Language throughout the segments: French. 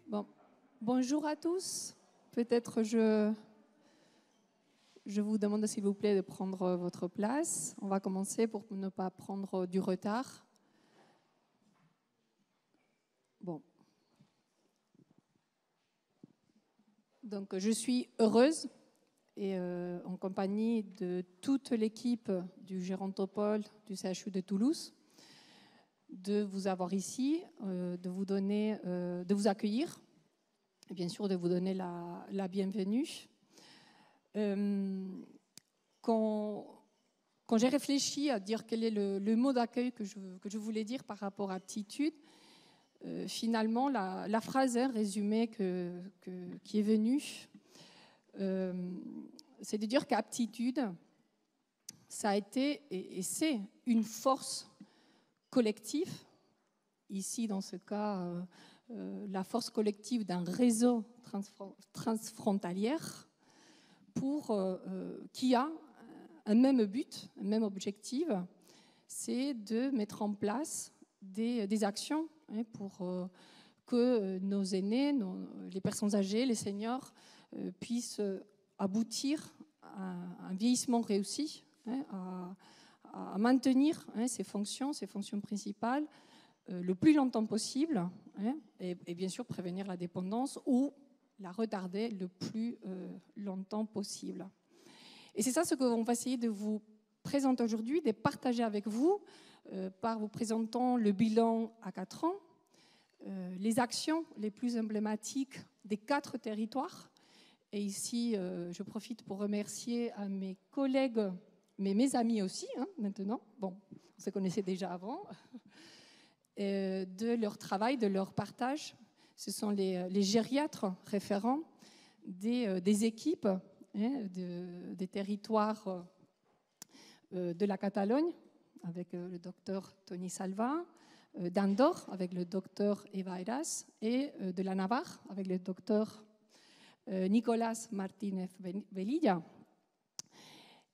Bon. Bonjour à tous. Peut-être je vous demande s'il vous plaît de prendre votre place. On va commencer pour ne pas prendre du retard. Bon. Donc je suis heureuse et en compagnie de toute l'équipe du Gérontopole du CHU de Toulouse de vous avoir ici, de vous accueillir et bien sûr de vous donner la bienvenue. Quand j'ai réfléchi à dire quel est le mot d'accueil que je voulais dire par rapport à aptitude, finalement la phrase résumée qui est venue, c'est de dire qu'aptitude, ça a été et c'est une force collective, ici dans ce cas la force collective d'un réseau transfrontalier qui a un même but, un même objectif, c'est de mettre en place des actions pour que nos aînés, les personnes âgées, les seniors puissent aboutir à un vieillissement réussi, à maintenir ces fonctions principales le plus longtemps possible et bien sûr prévenir la dépendance ou la retarder le plus longtemps possible. Et c'est ça ce qu'on va essayer de vous présenter aujourd'hui, de partager avec vous par vous présentant le bilan à 4 ans, les actions les plus emblématiques des 4 territoires. Et ici, je profite pour remercier à mes collègues, mais mes amis aussi, maintenant. Bon, on se connaissait déjà avant, de leur travail, de leur partage. Ce sont les gériatres référents des équipes des territoires de la Catalogne, avec le docteur Toni Salva, d'Andorre, avec le docteur Eva Heras, et de la Navarre, avec le docteur Nicolas Martínez Velilla.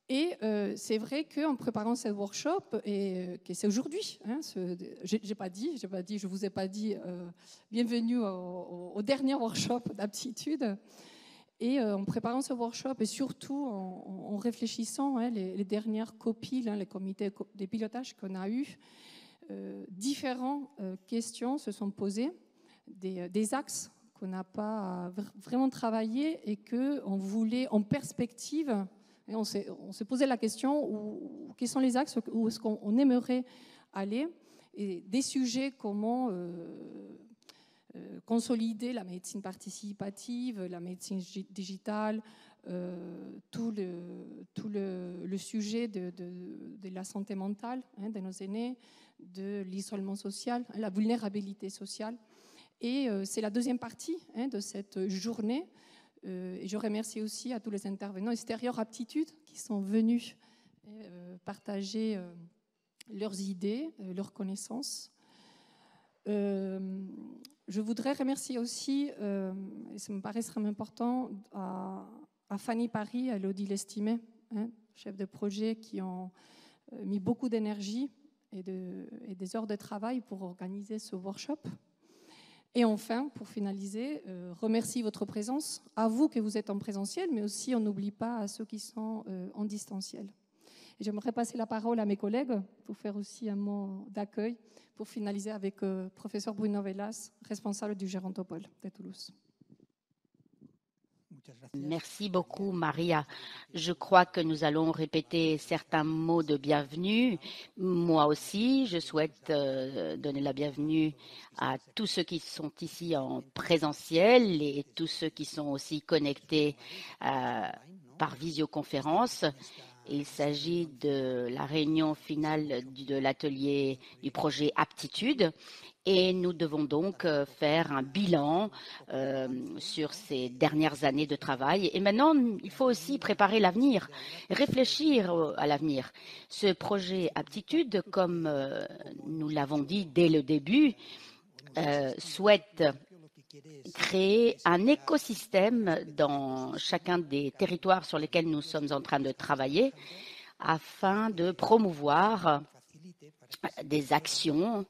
Et c'est vrai qu'en préparant ce workshop, et que c'est aujourd'hui, je vous ai pas dit bienvenue au dernier workshop d'aptitude. Et en préparant ce workshop et surtout en réfléchissant les dernières copies, les comités de pilotage qu'on a eus, différentes questions se sont posées, des axes qu'on n'a pas vraiment travaillé et qu'on voulait en perspective. Et on s'est posé la question quels sont les axes, où est-ce qu'on aimerait aller, et des sujets comment consolider la médecine participative, la médecine digitale, tout le sujet de la santé mentale de nos aînés, de l'isolement social, la vulnérabilité sociale. Et c'est la deuxième partie de cette journée. Et je remercie aussi à tous les intervenants extérieurs aptitudes qui sont venus partager leurs idées, leurs connaissances. Je voudrais remercier aussi, et ça me paraît extrêmement important, à Fanny Paris, à Elodie Lestimé, chef de projet, qui ont mis beaucoup d'énergie et des heures de travail pour organiser ce workshop. Et enfin, pour finaliser, remercie votre présence, à vous que vous êtes en présentiel, mais aussi on n'oublie pas à ceux qui sont en distanciel. Et j'aimerais passer la parole à mes collègues pour faire aussi un mot d'accueil, pour finaliser avec professeur Bruno Velas, responsable du Gérontopole de Toulouse. Merci beaucoup, Maria. Je crois que nous allons répéter certains mots de bienvenue. Moi aussi, je souhaite donner la bienvenue à tous ceux qui sont ici en présentiel et tous ceux qui sont aussi connectés par visioconférence. Il s'agit de la réunion finale de l'atelier du projet Aptitude. Et nous devons donc faire un bilan sur ces dernières années de travail. Et maintenant, il faut aussi préparer l'avenir, réfléchir à l'avenir. Ce projet Aptitude, comme nous l'avons dit dès le début, souhaite créer un écosystème dans chacun des territoires sur lesquels nous sommes en train de travailler afin de promouvoir des actions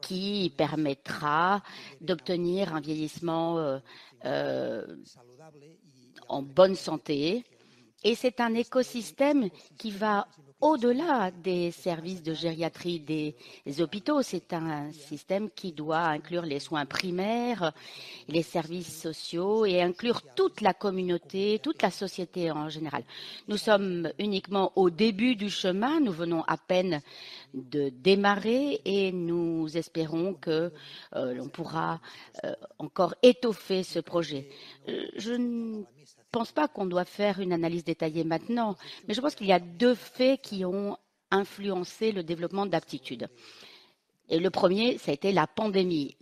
qui permettra d'obtenir un vieillissement en bonne santé. Et c'est un écosystème qui va au-delà des services de gériatrie des hôpitaux. C'est un système qui doit inclure les soins primaires, les services sociaux et inclure toute la communauté, toute la société en général. Nous sommes uniquement au début du chemin. Nous venons à peine de démarrer et nous espérons que l'on pourra encore étoffer ce projet. Je ne pense pas qu'on doit faire une analyse détaillée maintenant, mais je pense qu'il y a deux faits qui ont influencé le développement d'aptitude. Et le premier, ça a été la pandémie.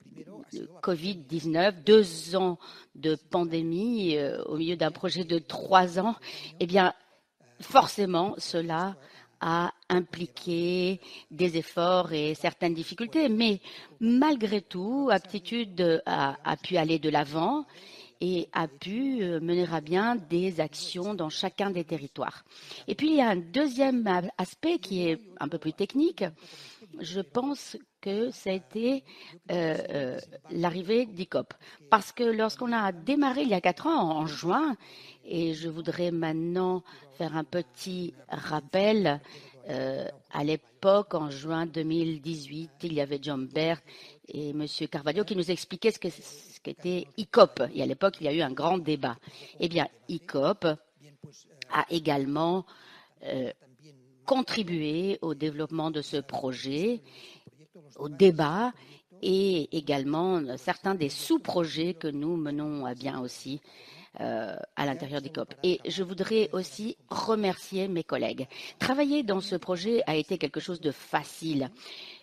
Le Covid-19, 2 ans de pandémie au milieu d'un projet de 3 ans, eh bien, forcément, cela a impliqué des efforts et certaines difficultés. Mais malgré tout, Aptitude a pu aller de l'avant et a pu mener à bien des actions dans chacun des territoires. Et puis, il y a un deuxième aspect qui est un peu plus technique. Je pense que ça a été l'arrivée d'ICOP. Parce que lorsqu'on a démarré il y a 4 ans, en juin, et je voudrais maintenant faire un petit rappel, à l'époque, en juin 2018, il y avait John Baird et M. Carvalho qui nous expliquaient ce qu'était ICOP. Et à l'époque, il y a eu un grand débat. Eh bien, ICOP a également contribué au développement de ce projet, au débat et également certains des sous-projets que nous menons à bien aussi à l'intérieur d'ICOP. Et je voudrais aussi remercier mes collègues. Travailler dans ce projet a été quelque chose de facile.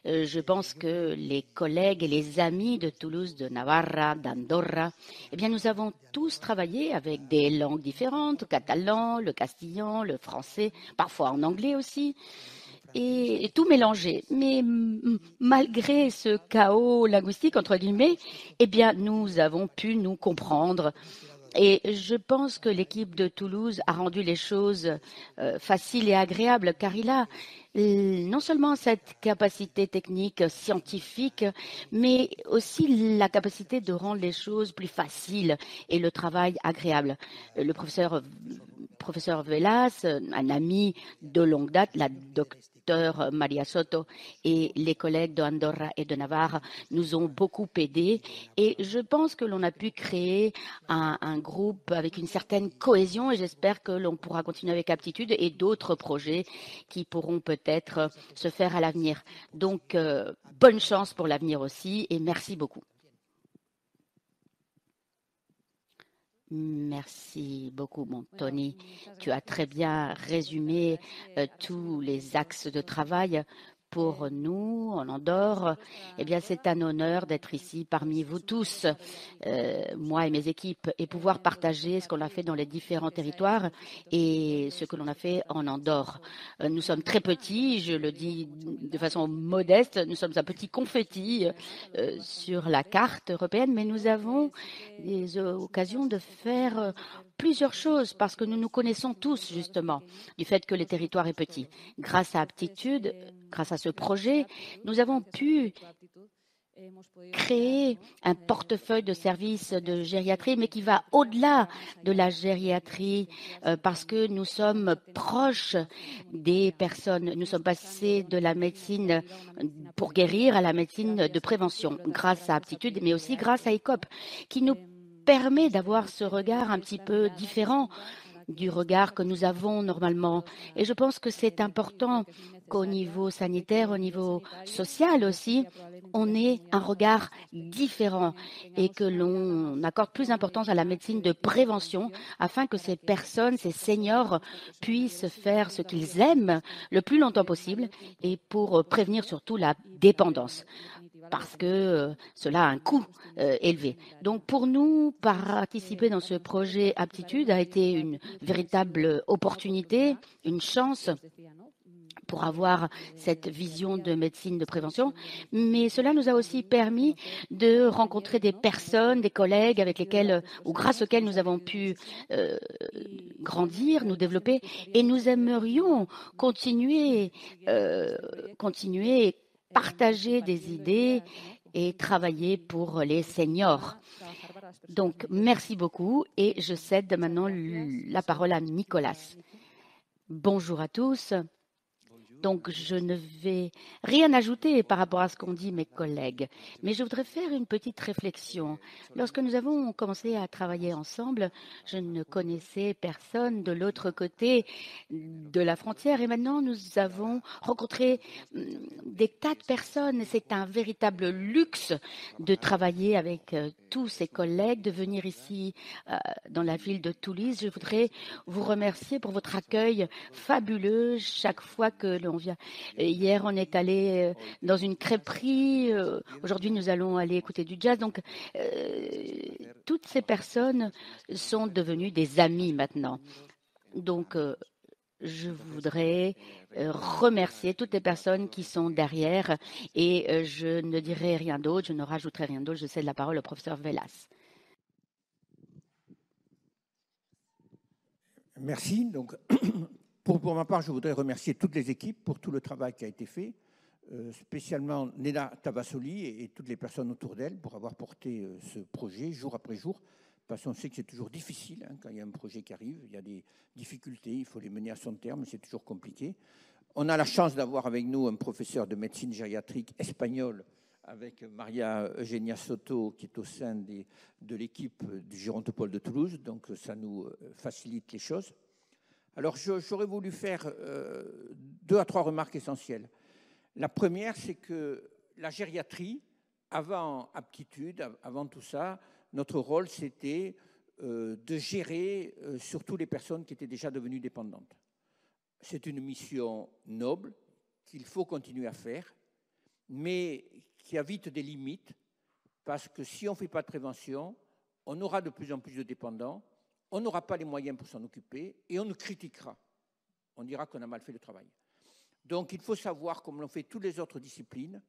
Je pense que les collègues et les amis de Toulouse, de Navarra, d'Andorra, eh bien, nous avons tous travaillé avec des langues différentes, le catalan, le castillan, le français, parfois en anglais aussi, et tout mélangé. Mais malgré ce chaos linguistique, entre guillemets, eh bien, nous avons pu nous comprendre. Et je pense que l'équipe de Toulouse a rendu les choses faciles et agréables, car il a non seulement cette capacité technique scientifique, mais aussi la capacité de rendre les choses plus faciles et le travail agréable. Le professeur Velas, un ami de longue date, la docteur Maria Soto et les collègues d'Andorra et de Navarre nous ont beaucoup aidés et je pense que l'on a pu créer un groupe avec une certaine cohésion et j'espère que l'on pourra continuer avec Aptitude et d'autres projets qui pourront peut-être se faire à l'avenir. Donc, bonne chance pour l'avenir aussi et merci beaucoup. Merci beaucoup, mon Tony. Tu as très bien résumé tous les axes de travail. Pour nous, en Andorre, eh bien, c'est un honneur d'être ici parmi vous tous, moi et mes équipes, et pouvoir partager ce qu'on a fait dans les différents territoires et ce que l'on a fait en Andorre. Nous sommes très petits, je le dis de façon modeste, nous sommes un petit confetti sur la carte européenne, mais nous avons des occasions de faire plusieurs choses parce que nous nous connaissons tous justement du fait que le territoire est petit. Grâce à Aptitude, grâce à ce projet, nous avons pu créer un portefeuille de services de gériatrie, mais qui va au-delà de la gériatrie parce que nous sommes proches des personnes. Nous sommes passés de la médecine pour guérir à la médecine de prévention grâce à Aptitude, mais aussi grâce à ICOP, qui nous permet d'avoir ce regard un petit peu différent du regard que nous avons normalement. Et je pense que c'est important qu'au niveau sanitaire, au niveau social aussi, on ait un regard différent et que l'on accorde plus d'importance à la médecine de prévention afin que ces personnes, ces seniors, puissent faire ce qu'ils aiment le plus longtemps possible et pour prévenir surtout la dépendance. Parce que cela a un coût élevé. Donc pour nous, participer dans ce projet Aptitude a été une véritable opportunité, une chance pour avoir cette vision de médecine de prévention, mais cela nous a aussi permis de rencontrer des personnes, des collègues avec lesquels ou grâce auxquels nous avons pu grandir, nous développer, et nous aimerions continuer partager des idées et travailler pour les seniors. Donc, merci beaucoup et je cède maintenant la parole à Nicolas. Bonjour à tous. Donc, je ne vais rien ajouter par rapport à ce qu'ont dit mes collègues, mais je voudrais faire une petite réflexion. Lorsque nous avons commencé à travailler ensemble, je ne connaissais personne de l'autre côté de la frontière et maintenant nous avons rencontré des tas de personnes. C'est un véritable luxe de travailler avec tous ces collègues, de venir ici dans la ville de Toulouse. Je voudrais vous remercier pour votre accueil fabuleux chaque fois que l'on vient. Hier, on est allé dans une crêperie. Aujourd'hui, nous allons aller écouter du jazz. Donc, toutes ces personnes sont devenues des amis maintenant. Donc, je voudrais remercier toutes les personnes qui sont derrière et je ne dirai rien d'autre, je ne rajouterai rien d'autre. Je cède la parole au professeur Velas. Merci. Donc, pour ma part, je voudrais remercier toutes les équipes pour tout le travail qui a été fait, spécialement Neda Tavassoli et toutes les personnes autour d'elle pour avoir porté ce projet jour après jour. Parce qu'on sait que c'est toujours difficile quand il y a un projet qui arrive, il y a des difficultés, il faut les mener à son terme, c'est toujours compliqué. On a la chance d'avoir avec nous un professeur de médecine gériatrique espagnol avec Maria Eugenia Soto qui est au sein de l'équipe du Gérontopole de Toulouse, donc ça nous facilite les choses. Alors j'aurais voulu faire 2 à 3 remarques essentielles. La première, c'est que la gériatrie, avant aptitude, avant tout ça, notre rôle, c'était de gérer surtout les personnes qui étaient déjà devenues dépendantes. C'est une mission noble qu'il faut continuer à faire, mais qui a vite des limites, parce que si on ne fait pas de prévention, on aura de plus en plus de dépendants, on n'aura pas les moyens pour s'en occuper, et on nous critiquera. On dira qu'on a mal fait le travail. Donc il faut savoir, comme l'ont fait toutes les autres disciplines,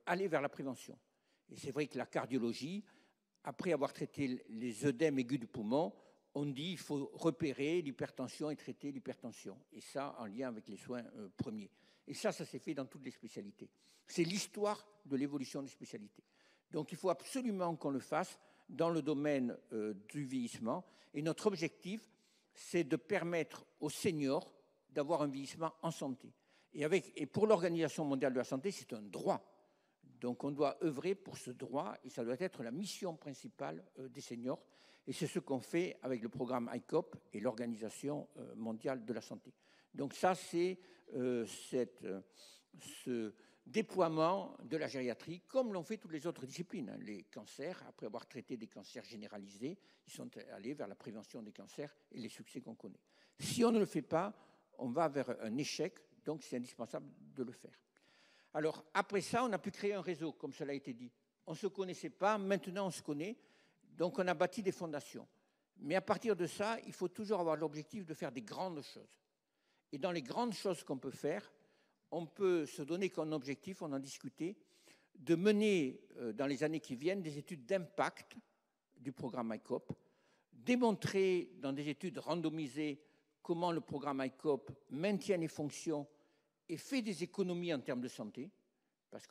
aller vers la prévention. Et c'est vrai que la cardiologie, après avoir traité les œdèmes aigus du poumon, on dit qu'il faut repérer l'hypertension et traiter l'hypertension. Et ça, en lien avec les soins premiers. Et ça s'est fait dans toutes les spécialités. C'est l'histoire de l'évolution des spécialités. Donc il faut absolument qu'on le fasse dans le domaine du vieillissement. Et notre objectif, c'est de permettre aux seniors d'avoir un vieillissement en santé. Et pour l'Organisation mondiale de la santé, c'est un droit. Donc on doit œuvrer pour ce droit et ça doit être la mission principale des seniors. Et c'est ce qu'on fait avec le programme ICOP et l'Organisation mondiale de la santé. Donc ça, c'est ce déploiement de la gériatrie, comme l'ont fait toutes les autres disciplines. Les cancers, après avoir traité des cancers généralisés, ils sont allés vers la prévention des cancers et les succès qu'on connaît. Si on ne le fait pas, on va vers un échec, donc c'est indispensable de le faire. Alors, après ça, on a pu créer un réseau, comme cela a été dit. On ne se connaissait pas, maintenant on se connaît, donc on a bâti des fondations. Mais à partir de ça, il faut toujours avoir l'objectif de faire des grandes choses. Et dans les grandes choses qu'on peut faire, on peut se donner comme objectif, on en discutait, de mener dans les années qui viennent des études d'impact du programme ICOP, démontrer dans des études randomisées comment le programme ICOP maintient les fonctions et fait des économies en termes de santé, parce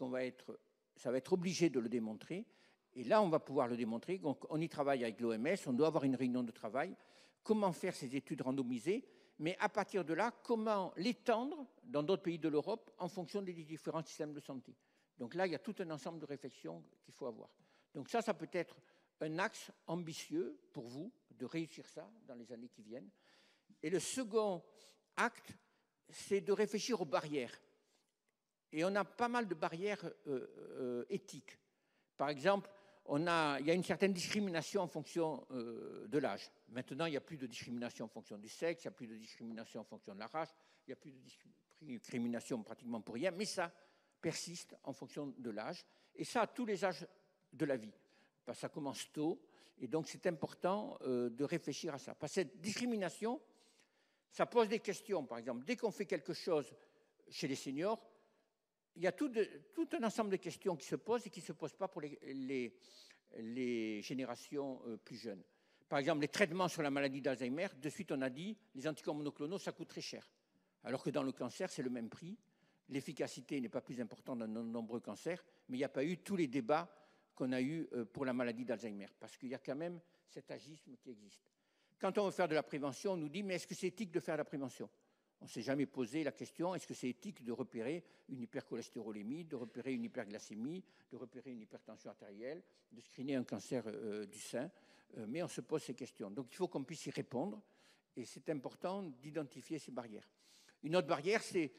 ça va être obligé de le démontrer. Et là, on va pouvoir le démontrer. Donc, on y travaille avec l'OMS, on doit avoir une réunion de travail. Comment faire ces études randomisées, mais à partir de là, comment l'étendre dans d'autres pays de l'Europe en fonction des différents systèmes de santé. Donc là, il y a tout un ensemble de réflexions qu'il faut avoir. Donc ça peut être un axe ambitieux pour vous de réussir ça dans les années qui viennent. Et le second acte, c'est de réfléchir aux barrières. Et on a pas mal de barrières éthiques. Par exemple, il y a une certaine discrimination en fonction de l'âge. Maintenant, il n'y a plus de discrimination en fonction du sexe, il n'y a plus de discrimination en fonction de la race, il n'y a plus de discrimination pratiquement pour rien, mais ça persiste en fonction de l'âge. Et ça à tous les âges de la vie. Parce que ça commence tôt, et donc c'est important de réfléchir à ça. Parce que cette discrimination, ça pose des questions. Par exemple, dès qu'on fait quelque chose chez les seniors, il y a tout un ensemble de questions qui se posent et qui ne se posent pas pour les générations plus jeunes. Par exemple, les traitements sur la maladie d'Alzheimer, de suite on a dit les anticorps monoclonaux, ça coûte très cher. Alors que dans le cancer, c'est le même prix. l'efficacité n'est pas plus importante dans de nombreux cancers, mais il n'y a pas eu tous les débats qu'on a eu pour la maladie d'Alzheimer, parce qu'il y a quand même cet agisme qui existe. Quand on veut faire de la prévention, on nous dit, mais est-ce que c'est éthique de faire de la prévention? On ne s'est jamais posé la question, est-ce que c'est éthique de repérer une hypercholestérolémie, de repérer une hyperglycémie, de repérer une hypertension artérielle, de screener un cancer du sein, mais on se pose ces questions. Donc il faut qu'on puisse y répondre, et c'est important d'identifier ces barrières. Une autre barrière, c'est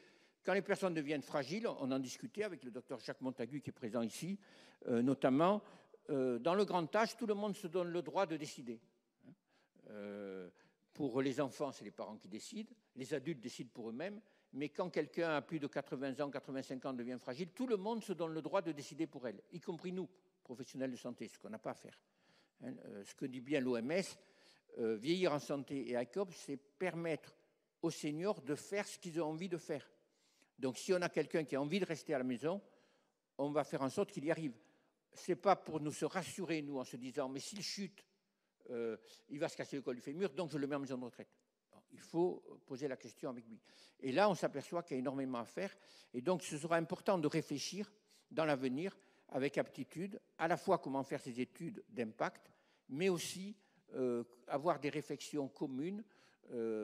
quand les personnes deviennent fragiles, on en discutait avec le docteur Jacques Montagu qui est présent ici, notamment, dans le grand âge, tout le monde se donne le droit de décider. Pour les enfants, c'est les parents qui décident, les adultes décident pour eux-mêmes, mais quand quelqu'un a plus de 80 ans, 85 ans, devient fragile, tout le monde se donne le droit de décider pour elle, y compris nous, professionnels de santé, ce qu'on n'a pas à faire. Ce que dit bien l'OMS, vieillir en santé et ICOP, c'est permettre aux seniors de faire ce qu'ils ont envie de faire. Donc si on a quelqu'un qui a envie de rester à la maison, on va faire en sorte qu'il y arrive. Ce n'est pas pour nous se rassurer, nous, en se disant, mais s'il chute, il va se casser le col du fémur, donc je le mets en maison de retraite. Alors, il faut poser la question avec lui. Et là, on s'aperçoit qu'il y a énormément à faire. Et donc, ce sera important de réfléchir dans l'avenir avec aptitude, à la fois comment faire ces études d'impact, mais aussi avoir des réflexions communes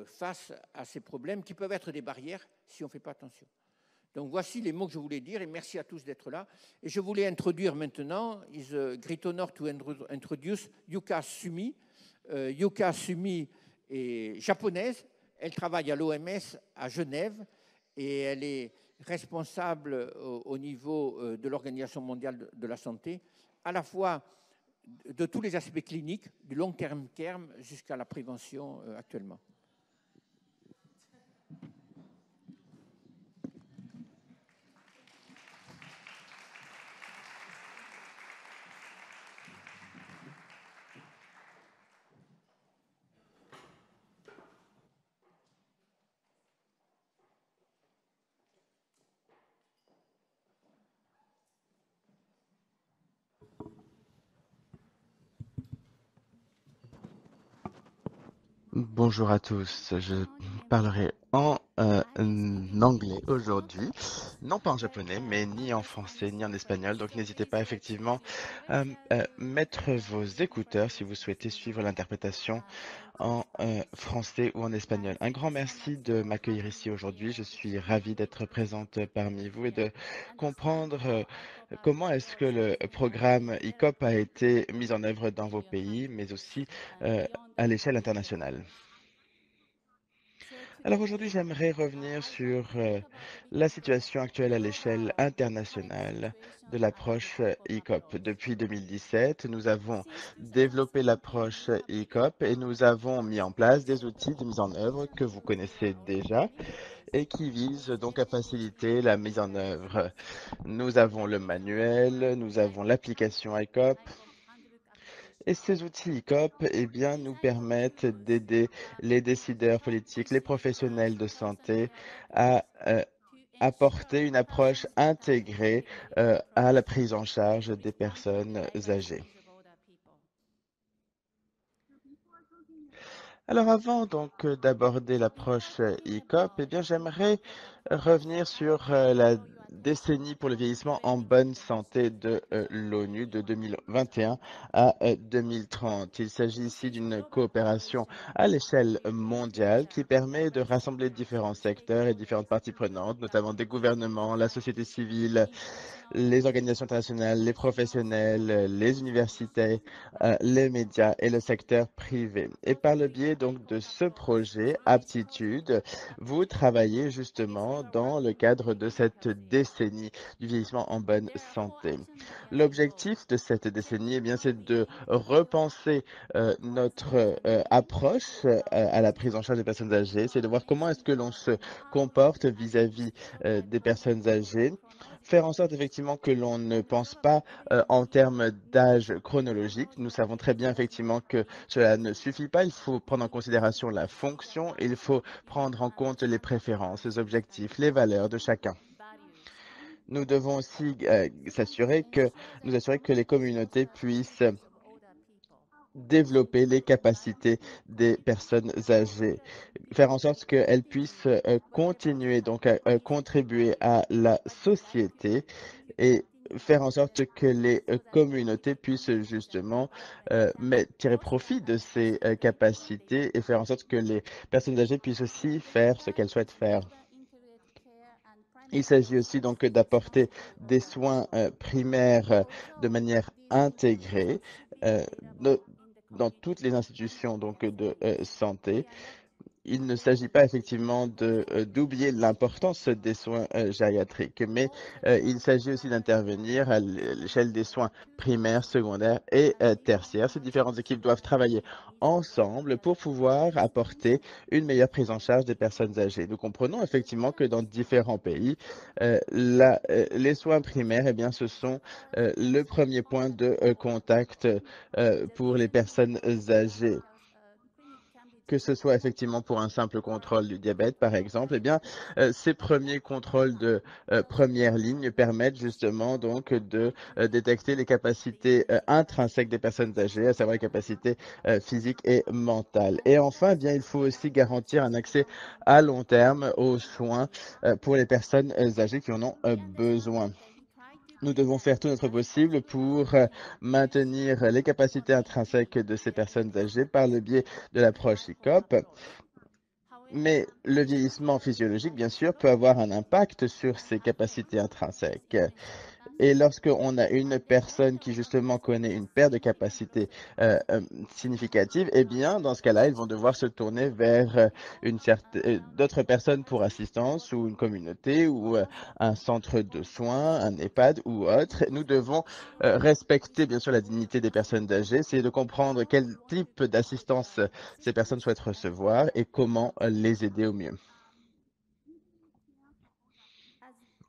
face à ces problèmes qui peuvent être des barrières si on ne fait pas attention. Donc voici les mots que je voulais dire et merci à tous d'être là. Et je voulais introduire maintenant, it's a great honor to introduce Yuka Sumi. Yuka Sumi est japonaise, elle travaille à l'OMS à Genève et elle est responsable au niveau de l'Organisation mondiale de la santé, à la fois de tous les aspects cliniques, du long terme jusqu'à la prévention actuellement. Bonjour à tous, je parlerai en anglais aujourd'hui, non pas en japonais, mais ni en français ni en espagnol, donc n'hésitez pas effectivement à mettre vos écouteurs si vous souhaitez suivre l'interprétation en français ou en espagnol. Un grand merci de m'accueillir ici aujourd'hui, je suis ravie d'être présente parmi vous et de comprendre comment est-ce que le programme ICOP a été mis en œuvre dans vos pays, mais aussi à l'échelle internationale. Alors aujourd'hui, j'aimerais revenir sur la situation actuelle à l'échelle internationale de l'approche ICOP. Depuis 2017, nous avons développé l'approche ICOP et nous avons mis en place des outils de mise en œuvre que vous connaissez déjà et qui visent donc à faciliter la mise en œuvre. Nous avons le manuel, nous avons l'application ICOP. Et ces outils ICOP nous permettent d'aider les décideurs politiques, les professionnels de santé à apporter une approche intégrée à la prise en charge des personnes âgées. Alors avant donc d'aborder l'approche ICOP, j'aimerais revenir sur la décennie pour le vieillissement en bonne santé de l'ONU de 2021 à 2030. Il s'agit ici d'une coopération à l'échelle mondiale qui permet de rassembler différents secteurs et différentes parties prenantes, notamment des gouvernements, la société civile, les organisations internationales, les professionnels, les universités, les médias et le secteur privé. Et par le biais donc de ce projet Aptitude, vous travaillez justement dans le cadre de cette décennie du vieillissement en bonne santé. L'objectif de cette décennie, c'est de repenser notre approche à la prise en charge des personnes âgées. C'est de voir comment est-ce que l'on se comporte vis-à-vis des personnes âgées. Faire en sorte effectivement que l'on ne pense pas en termes d'âge chronologique. Nous savons très bien effectivement que cela ne suffit pas. Il faut prendre en considération la fonction, il faut prendre en compte les préférences, les objectifs, les valeurs de chacun. Nous devons aussi nous assurer que les communautés puissent développer les capacités des personnes âgées, faire en sorte qu'elles puissent continuer donc à contribuer à la société et faire en sorte que les communautés puissent justement tirer profit de ces capacités et faire en sorte que les personnes âgées puissent aussi faire ce qu'elles souhaitent faire. Il s'agit aussi donc d'apporter des soins primaires de manière intégrée dans toutes les institutions donc de santé. Il ne s'agit pas effectivement d'oublier l'importance des soins gériatriques, mais il s'agit aussi d'intervenir à l'échelle des soins primaires, secondaires et tertiaires. Ces différentes équipes doivent travailler ensemble pour pouvoir apporter une meilleure prise en charge des personnes âgées. Nous comprenons effectivement que dans différents pays, les soins primaires, eh bien, ce sont le premier point de contact pour les personnes âgées. Que ce soit effectivement pour un simple contrôle du diabète, par exemple, eh bien, ces premiers contrôles de première ligne permettent justement donc de détecter les capacités intrinsèques des personnes âgées, à savoir les capacités physiques et mentales. Et enfin, eh bien, il faut aussi garantir un accès à long terme aux soins pour les personnes âgées qui en ont besoin. Nous devons faire tout notre possible pour maintenir les capacités intrinsèques de ces personnes âgées par le biais de l'approche ICOP. Mais le vieillissement physiologique, bien sûr, peut avoir un impact sur ces capacités intrinsèques. Et lorsqu'on a une personne qui justement connaît une perte de capacité significative, eh bien, dans ce cas-là, ils vont devoir se tourner vers d'autres personnes pour assistance ou une communauté ou un centre de soins, un EHPAD ou autre. Nous devons respecter, bien sûr, la dignité des personnes âgées, essayer de comprendre quel type d'assistance ces personnes souhaitent recevoir et comment les aider au mieux.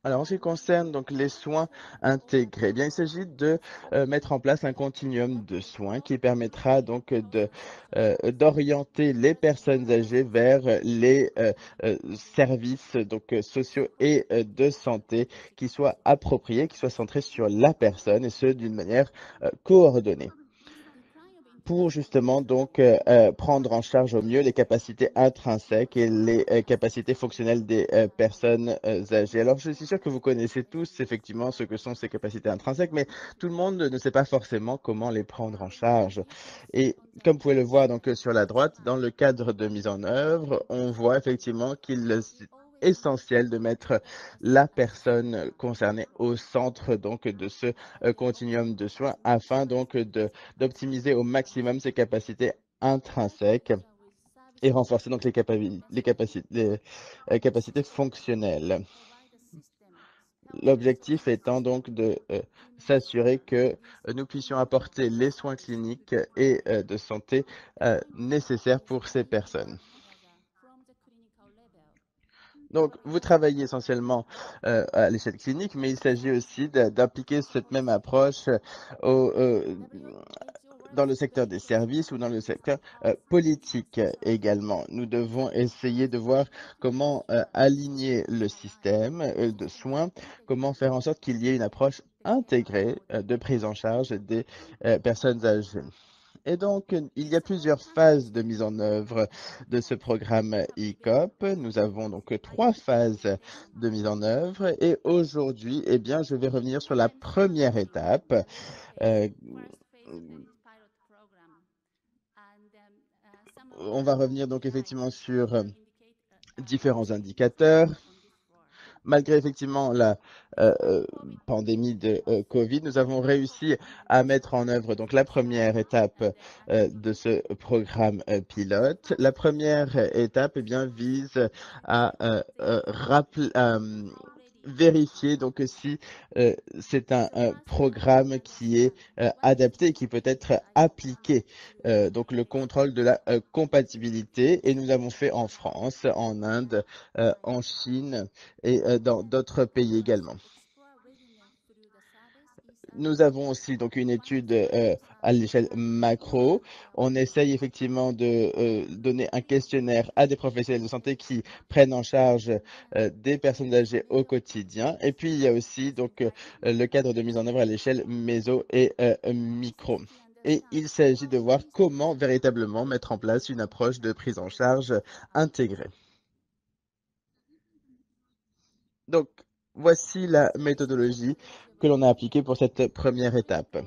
Alors, en ce qui concerne donc les soins intégrés, eh bien, il s'agit de mettre en place un continuum de soins qui permettra donc d'orienter les personnes âgées vers les services donc sociaux et de santé qui soient appropriés, qui soient centrés sur la personne et ce d'une manière coordonnée, pour justement donc prendre en charge au mieux les capacités intrinsèques et les capacités fonctionnelles des personnes âgées. Alors, je suis sûr que vous connaissez tous effectivement ce que sont ces capacités intrinsèques, mais tout le monde ne sait pas forcément comment les prendre en charge. Et comme vous pouvez le voir donc sur la droite, dans le cadre de mise en œuvre, on voit effectivement qu'il est essentiel de mettre la personne concernée au centre donc de ce continuum de soins afin donc d'optimiser au maximum ses capacités intrinsèques et renforcer donc les capacités fonctionnelles. L'objectif étant donc de s'assurer que nous puissions apporter les soins cliniques et de santé nécessaires pour ces personnes. Donc, vous travaillez essentiellement à l'échelle clinique, mais il s'agit aussi d'appliquer cette même approche dans le secteur des services ou dans le secteur politique également. Nous devons essayer de voir comment aligner le système de soins, comment faire en sorte qu'il y ait une approche intégrée de prise en charge des personnes âgées. Et donc, il y a plusieurs phases de mise en œuvre de ce programme ICOP. Nous avons donc 3 phases de mise en œuvre. Et aujourd'hui, eh bien, je vais revenir sur la première étape. On va revenir donc effectivement sur différents indicateurs. Malgré effectivement la pandémie de Covid, nous avons réussi à mettre en œuvre donc la première étape de ce programme pilote. La première étape eh bien, vise à vérifier donc si c'est un programme qui est adapté et qui peut être appliqué. Donc le contrôle de la compatibilité, et nous avons fait en France, en Inde, en Chine et dans d'autres pays également. Nous avons aussi donc une étude à l'échelle macro. On essaye effectivement de donner un questionnaire à des professionnels de santé qui prennent en charge des personnes âgées au quotidien. Et puis il y a aussi donc le cadre de mise en œuvre à l'échelle méso et micro. Et il s'agit de voir comment véritablement mettre en place une approche de prise en charge intégrée. Donc, voici la méthodologie que l'on a appliquée pour cette première étape.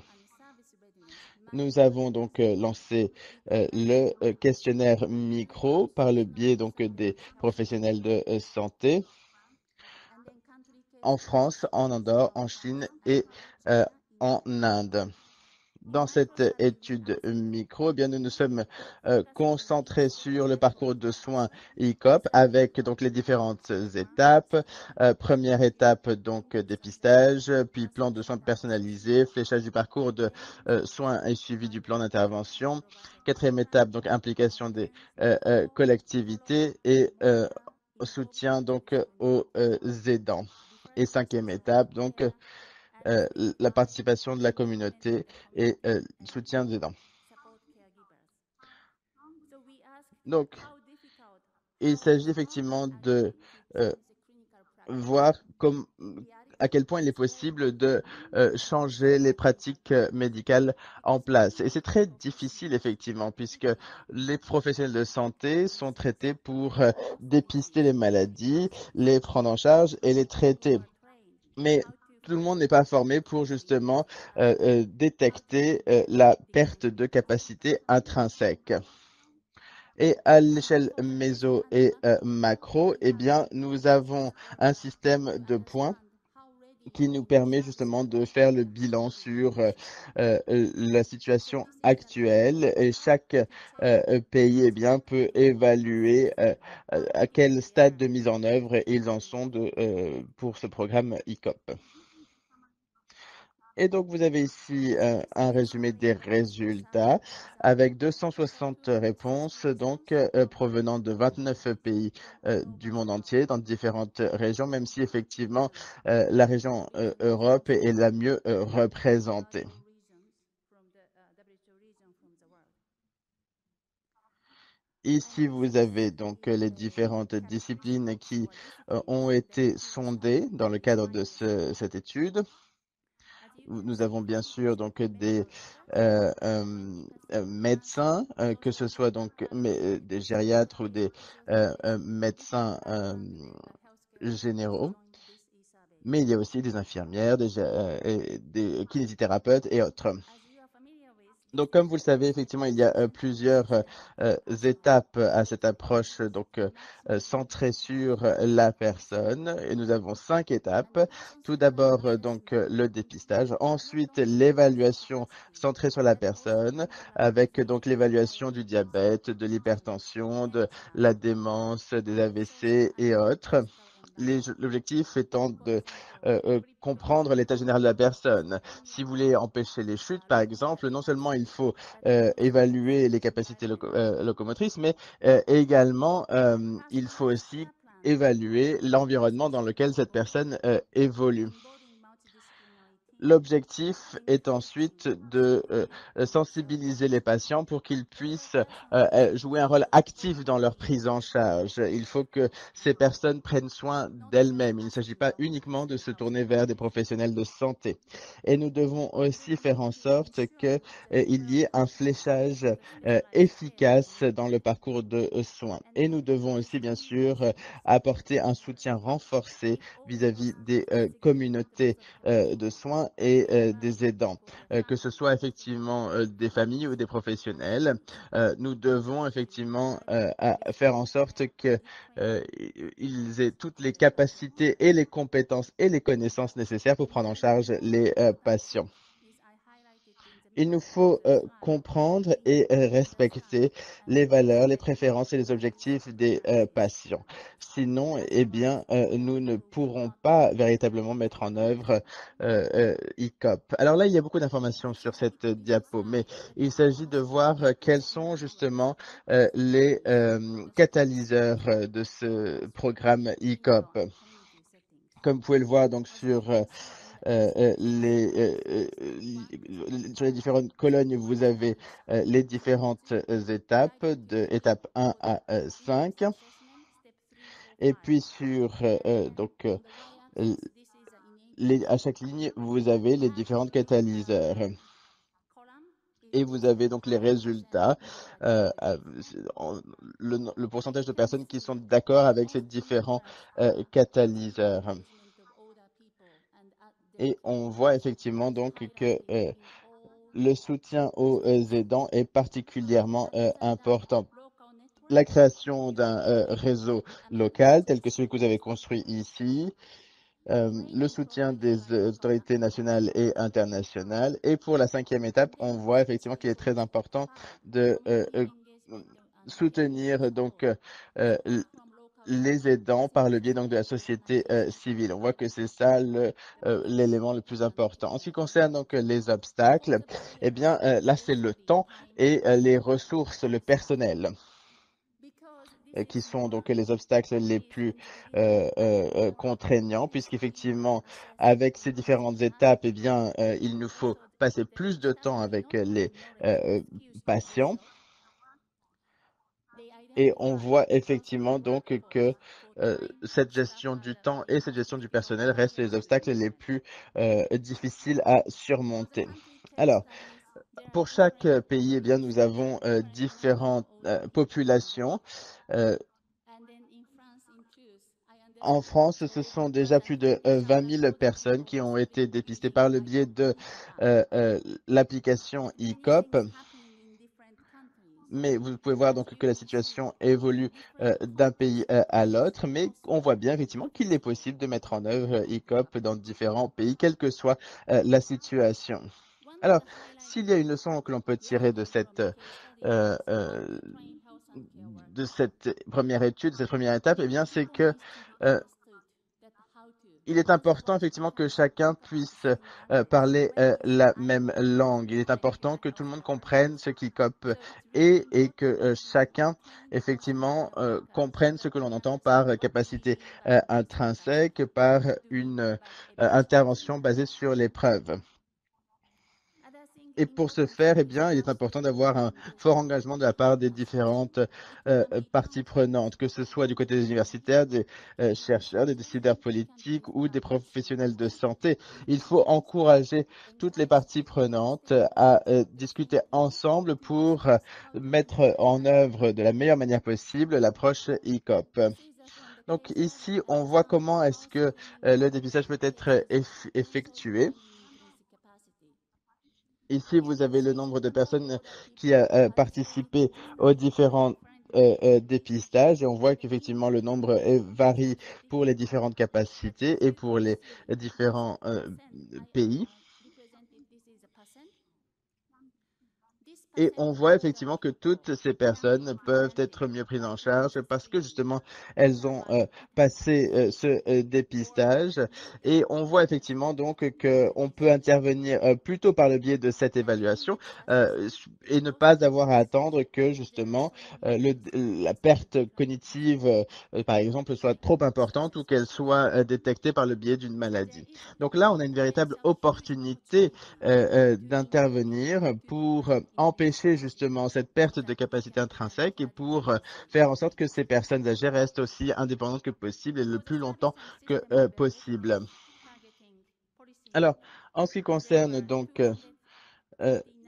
Nous avons donc lancé le questionnaire micro par le biais donc des professionnels de santé en France, en Andorre, en Chine et en Inde. Dans cette étude micro, eh bien, nous nous sommes concentrés sur le parcours de soins ICOP avec donc les différentes étapes. Première étape, donc dépistage, puis plan de soins personnalisé, fléchage du parcours de soins et suivi du plan d'intervention. Quatrième étape, donc implication des collectivités et soutien donc aux aidants. Et cinquième étape, donc la participation de la communauté et le soutien des aidants. Donc, il s'agit effectivement de voir à quel point il est possible de changer les pratiques médicales en place. Et c'est très difficile, effectivement, puisque les professionnels de santé sont traités pour dépister les maladies, les prendre en charge et les traiter. Mais tout le monde n'est pas formé pour justement détecter la perte de capacité intrinsèque. Et à l'échelle méso et macro, eh bien, nous avons un système de points qui nous permet justement de faire le bilan sur la situation actuelle et chaque pays eh bien, peut évaluer à quel stade de mise en œuvre ils en sont pour ce programme ICOP. Et donc, vous avez ici un résumé des résultats avec 260 réponses donc provenant de 29 pays du monde entier dans différentes régions, même si effectivement la région Europe est la mieux représentée. Ici, vous avez donc les différentes disciplines qui ont été sondées dans le cadre de cette étude. Nous avons bien sûr donc des médecins, que ce soit donc des gériatres ou des médecins généraux, mais il y a aussi des infirmières, des kinésithérapeutes et autres. Donc, comme vous le savez, effectivement, il y a plusieurs étapes à cette approche donc centrée sur la personne. Et nous avons 5 étapes. Tout d'abord, donc le dépistage. Ensuite, l'évaluation centrée sur la personne, avec donc l'évaluation du diabète, de l'hypertension, de la démence, des AVC et autres. L'objectif étant de comprendre l'état général de la personne. Si vous voulez empêcher les chutes, par exemple, non seulement il faut évaluer les capacités locomotrices, mais également il faut aussi évaluer l'environnement dans lequel cette personne évolue. L'objectif est ensuite de sensibiliser les patients pour qu'ils puissent jouer un rôle actif dans leur prise en charge. Il faut que ces personnes prennent soin d'elles-mêmes. Il ne s'agit pas uniquement de se tourner vers des professionnels de santé. Et nous devons aussi faire en sorte qu'il y ait un fléchage efficace dans le parcours de soins. Et nous devons aussi, bien sûr, apporter un soutien renforcé vis-à-vis des communautés de soins et des aidants, que ce soit effectivement des familles ou des professionnels. Nous devons effectivement faire en sorte qu'ils aient toutes les capacités et les compétences et les connaissances nécessaires pour prendre en charge les patients. Il nous faut comprendre et respecter les valeurs, les préférences et les objectifs des patients. Sinon, eh bien, nous ne pourrons pas véritablement mettre en œuvre ICOP. Alors là, il y a beaucoup d'informations sur cette diapo, mais il s'agit de voir quels sont justement les catalyseurs de ce programme ICOP. Comme vous pouvez le voir donc sur sur les différentes colonnes, vous avez les différentes étapes, de étape 1 à 5. Et puis sur donc à chaque ligne, vous avez les différentes catalyseurs. Et vous avez donc les résultats, le pourcentage de personnes qui sont d'accord avec ces différents catalyseurs. Et on voit effectivement donc que le soutien aux aidants est particulièrement important. La création d'un réseau local tel que celui que vous avez construit ici, le soutien des autorités nationales et internationales. Et pour la 5e étape, on voit effectivement qu'il est très important de soutenir donc les aidants par le biais donc de la société civile. On voit que c'est ça l'élément le plus important. En ce qui concerne donc les obstacles, eh bien là c'est le temps et les ressources, le personnel qui sont donc les obstacles les plus contraignants, puisqu'effectivement, avec ces différentes étapes, eh bien, il nous faut passer plus de temps avec les patients. Et on voit effectivement donc que cette gestion du temps et cette gestion du personnel restent les obstacles les plus difficiles à surmonter. Alors, pour chaque pays, eh bien, nous avons différentes populations. En France, ce sont déjà plus de 20 000 personnes qui ont été dépistées par le biais de l'application ECOP. Mais vous pouvez voir donc que la situation évolue d'un pays à l'autre, mais on voit bien effectivement qu'il est possible de mettre en œuvre ECOP dans différents pays, quelle que soit la situation. Alors, s'il y a une leçon que l'on peut tirer de cette première étude, de cette première étape, eh bien, c'est que il est important effectivement que chacun puisse parler la même langue. Il est important que tout le monde comprenne ce qu'ECOP est et que chacun effectivement comprenne ce que l'on entend par capacité intrinsèque, par une intervention basée sur les preuves. Et pour ce faire, eh bien, il est important d'avoir un fort engagement de la part des différentes parties prenantes, que ce soit du côté des universitaires, des chercheurs, des décideurs politiques ou des professionnels de santé. Il faut encourager toutes les parties prenantes à discuter ensemble pour mettre en œuvre de la meilleure manière possible l'approche ECOP. Donc ici, on voit comment est-ce que le dépistage peut être effectué. Ici, vous avez le nombre de personnes qui a participé aux différents dépistages et on voit qu'effectivement le nombre varie pour les différentes capacités et pour les différents pays. Et on voit effectivement que toutes ces personnes peuvent être mieux prises en charge parce que justement elles ont passé ce dépistage. Et on voit effectivement donc qu'on peut intervenir plutôt par le biais de cette évaluation et ne pas avoir à attendre que justement la perte cognitive, par exemple, soit trop importante ou qu'elle soit détectée par le biais d'une maladie. Donc là, on a une véritable opportunité d'intervenir pour empêcher justement cette perte de capacité intrinsèque et pour faire en sorte que ces personnes âgées restent aussi indépendantes que possible et le plus longtemps que possible. Alors, en ce qui concerne donc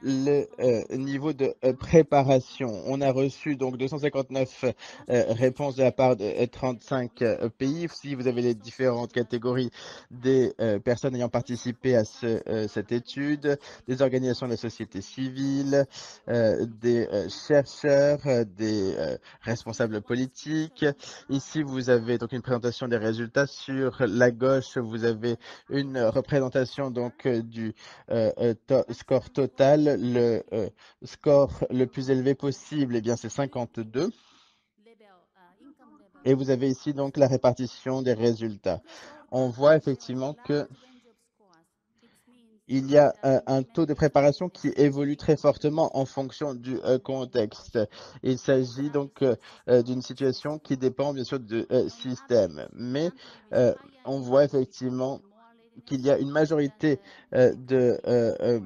le niveau de préparation. On a reçu donc 259 réponses de la part de 35 pays. Si vous avez les différentes catégories des personnes ayant participé à cette étude, des organisations de la société civile, des chercheurs, des responsables politiques. Ici, vous avez donc une présentation des résultats. Sur la gauche, vous avez une représentation donc du score total. Le score le plus élevé possible, eh bien, c'est 52. Et vous avez ici donc la répartition des résultats. On voit effectivement que il y a un taux de préparation qui évolue très fortement en fonction du contexte. Il s'agit donc d'une situation qui dépend bien sûr du système. Mais on voit effectivement qu'il y a une majorité de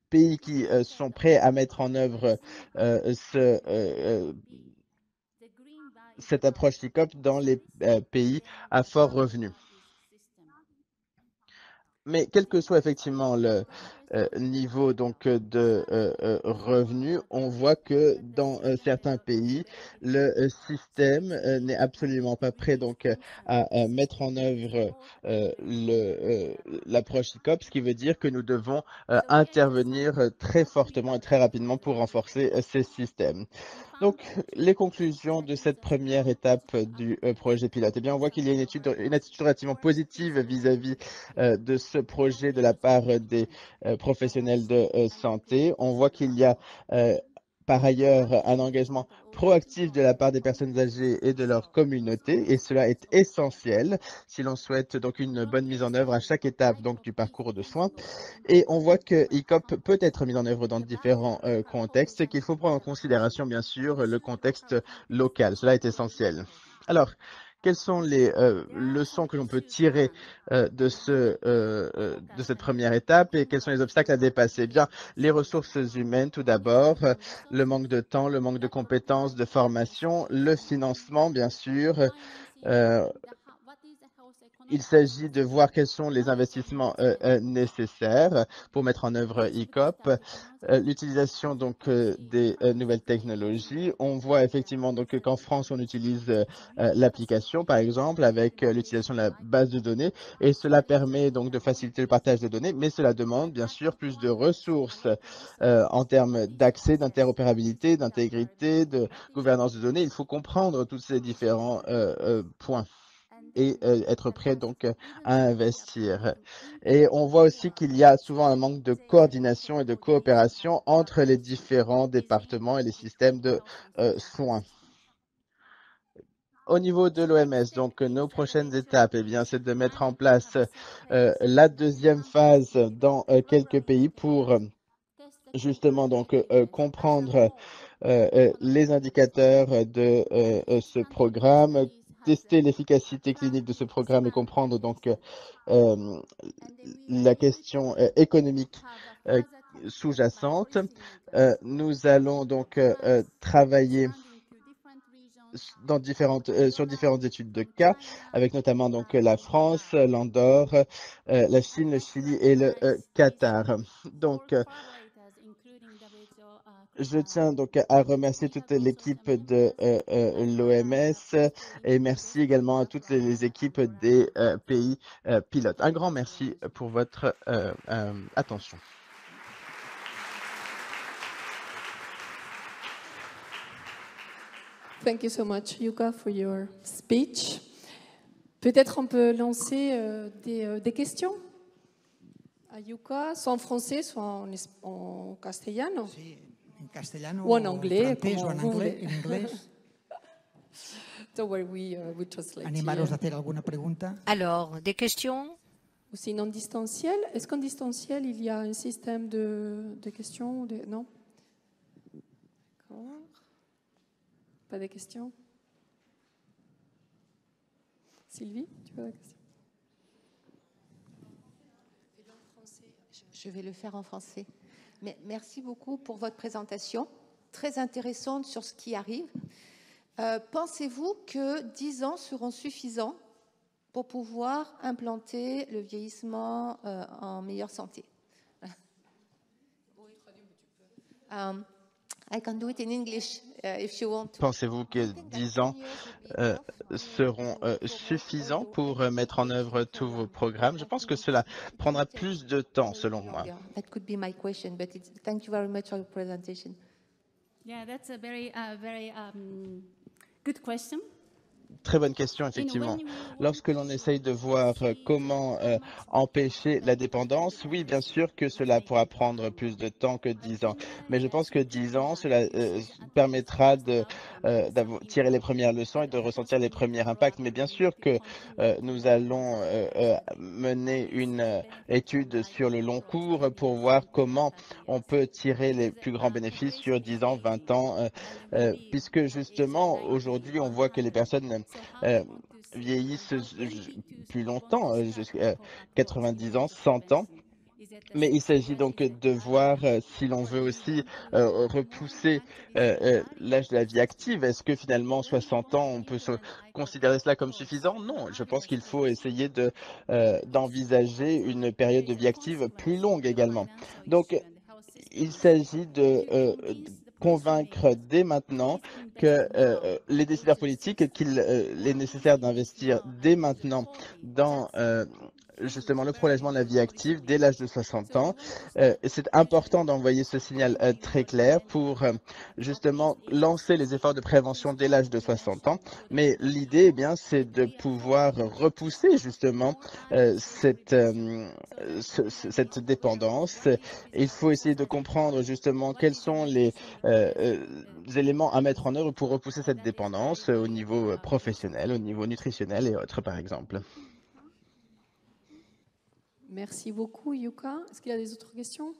pays qui sont prêts à mettre en œuvre cette approche ECOP dans les pays à fort revenu. Mais quel que soit effectivement niveau donc de revenus, on voit que dans certains pays, le système n'est absolument pas prêt donc à mettre en œuvre l'approche ICOP, ce qui veut dire que nous devons intervenir très fortement et très rapidement pour renforcer ces systèmes. Donc, les conclusions de cette première étape du projet pilote. Eh bien, on voit qu'il y a une attitude relativement positive vis-à-vis de ce projet de la part des professionnels de santé. On voit qu'il y a par ailleurs un engagement proactif de la part des personnes âgées et de leur communauté, et cela est essentiel si l'on souhaite donc une bonne mise en œuvre à chaque étape donc du parcours de soins. Et on voit que ICOP peut être mis en œuvre dans différents contextes, et qu'il faut prendre en considération bien sûr le contexte local. Cela est essentiel. Alors, quelles sont les leçons que l'on peut tirer de cette première étape, et quels sont les obstacles à dépasser? Eh bien, les ressources humaines tout d'abord, le manque de temps, le manque de compétences, de formation, le financement bien sûr. Il s'agit de voir quels sont les investissements nécessaires pour mettre en œuvre ICOP, l'utilisation donc des nouvelles technologies. On voit effectivement donc qu'en France on utilise l'application par exemple avec l'utilisation de la base de données, et cela permet donc de faciliter le partage de données, mais cela demande bien sûr plus de ressources en termes d'accès, d'interopérabilité, d'intégrité, de gouvernance de données. Il faut comprendre tous ces différents points et être prêt donc à investir. Et on voit aussi qu'il y a souvent un manque de coordination et de coopération entre les différents départements et les systèmes de soins. Au niveau de l'OMS, donc nos prochaines étapes, eh bien, c'est de mettre en place la deuxième phase dans quelques pays pour justement donc comprendre les indicateurs de ce programme, tester l'efficacité clinique de ce programme et comprendre donc la question économique sous-jacente. Nous allons donc travailler sur différentes études de cas, avec notamment donc la France, l'Andorre, la Chine, le Chili et le Qatar. Donc, je tiens donc à remercier toute l'équipe de l'OMS, et merci également à toutes les équipes des pays pilotes. Un grand merci pour votre attention. Thank you so much, Yuka, for your speech. Peut-être on peut lancer des questions à Yuka, soit en français, soit en castellano. Sí, en castellano ou en anglais, francés, o como en vous anglais. voulez. En inglés. Don't worry, we translate. Animaros a hacer alguna pregunta. Alors, des questions? Ou sinon en distanciel. Est-ce qu'en distanciel, il y a un système de questions Non. D'accord. Pas de questions? Sylvie, tu veux la question? Je vais le faire en français. Mais merci beaucoup pour votre présentation, très intéressante sur ce qui arrive. Pensez-vous que 10 ans seront suffisants pour pouvoir implanter le vieillissement en meilleure santé? I can do it in English if you want. Pensez-vous que 10 ans seront suffisants pour mettre en œuvre tous vos programmes? Je pense que cela prendra plus de temps, selon moi. That could be my question, but thank you very much for your presentation. Yeah, that's a very good question. Très bonne question, effectivement. Lorsque l'on essaye de voir comment empêcher la dépendance, oui, bien sûr que cela pourra prendre plus de temps que 10 ans. Mais je pense que 10 ans, cela permettra de tirer les premières leçons et de ressentir les premiers impacts. Mais bien sûr que nous allons mener une étude sur le long cours pour voir comment on peut tirer les plus grands bénéfices sur 10 ans, 20 ans, puisque justement, aujourd'hui, on voit que les personnes vieillissent plus longtemps, jusqu'à 90 ans, 100 ans. Mais il s'agit donc de voir si l'on veut aussi repousser l'âge de la vie active. Est-ce que finalement 60 ans, on peut considérer cela comme suffisant? Non, je pense qu'il faut essayer d'envisager une période de vie active plus longue également. Donc, il s'agit de convaincre dès maintenant que les décideurs politiques qu'il est nécessaire d'investir dès maintenant dans justement le prolongement de la vie active dès l'âge de 60 ans. C'est important d'envoyer ce signal très clair pour justement lancer les efforts de prévention dès l'âge de 60 ans. Mais l'idée, eh bien, c'est de pouvoir repousser justement cette dépendance. Il faut essayer de comprendre justement quels sont les éléments à mettre en œuvre pour repousser cette dépendance au niveau professionnel, au niveau nutritionnel et autres, par exemple. Merci beaucoup, Yuka. Est-ce qu'il y a des autres questions?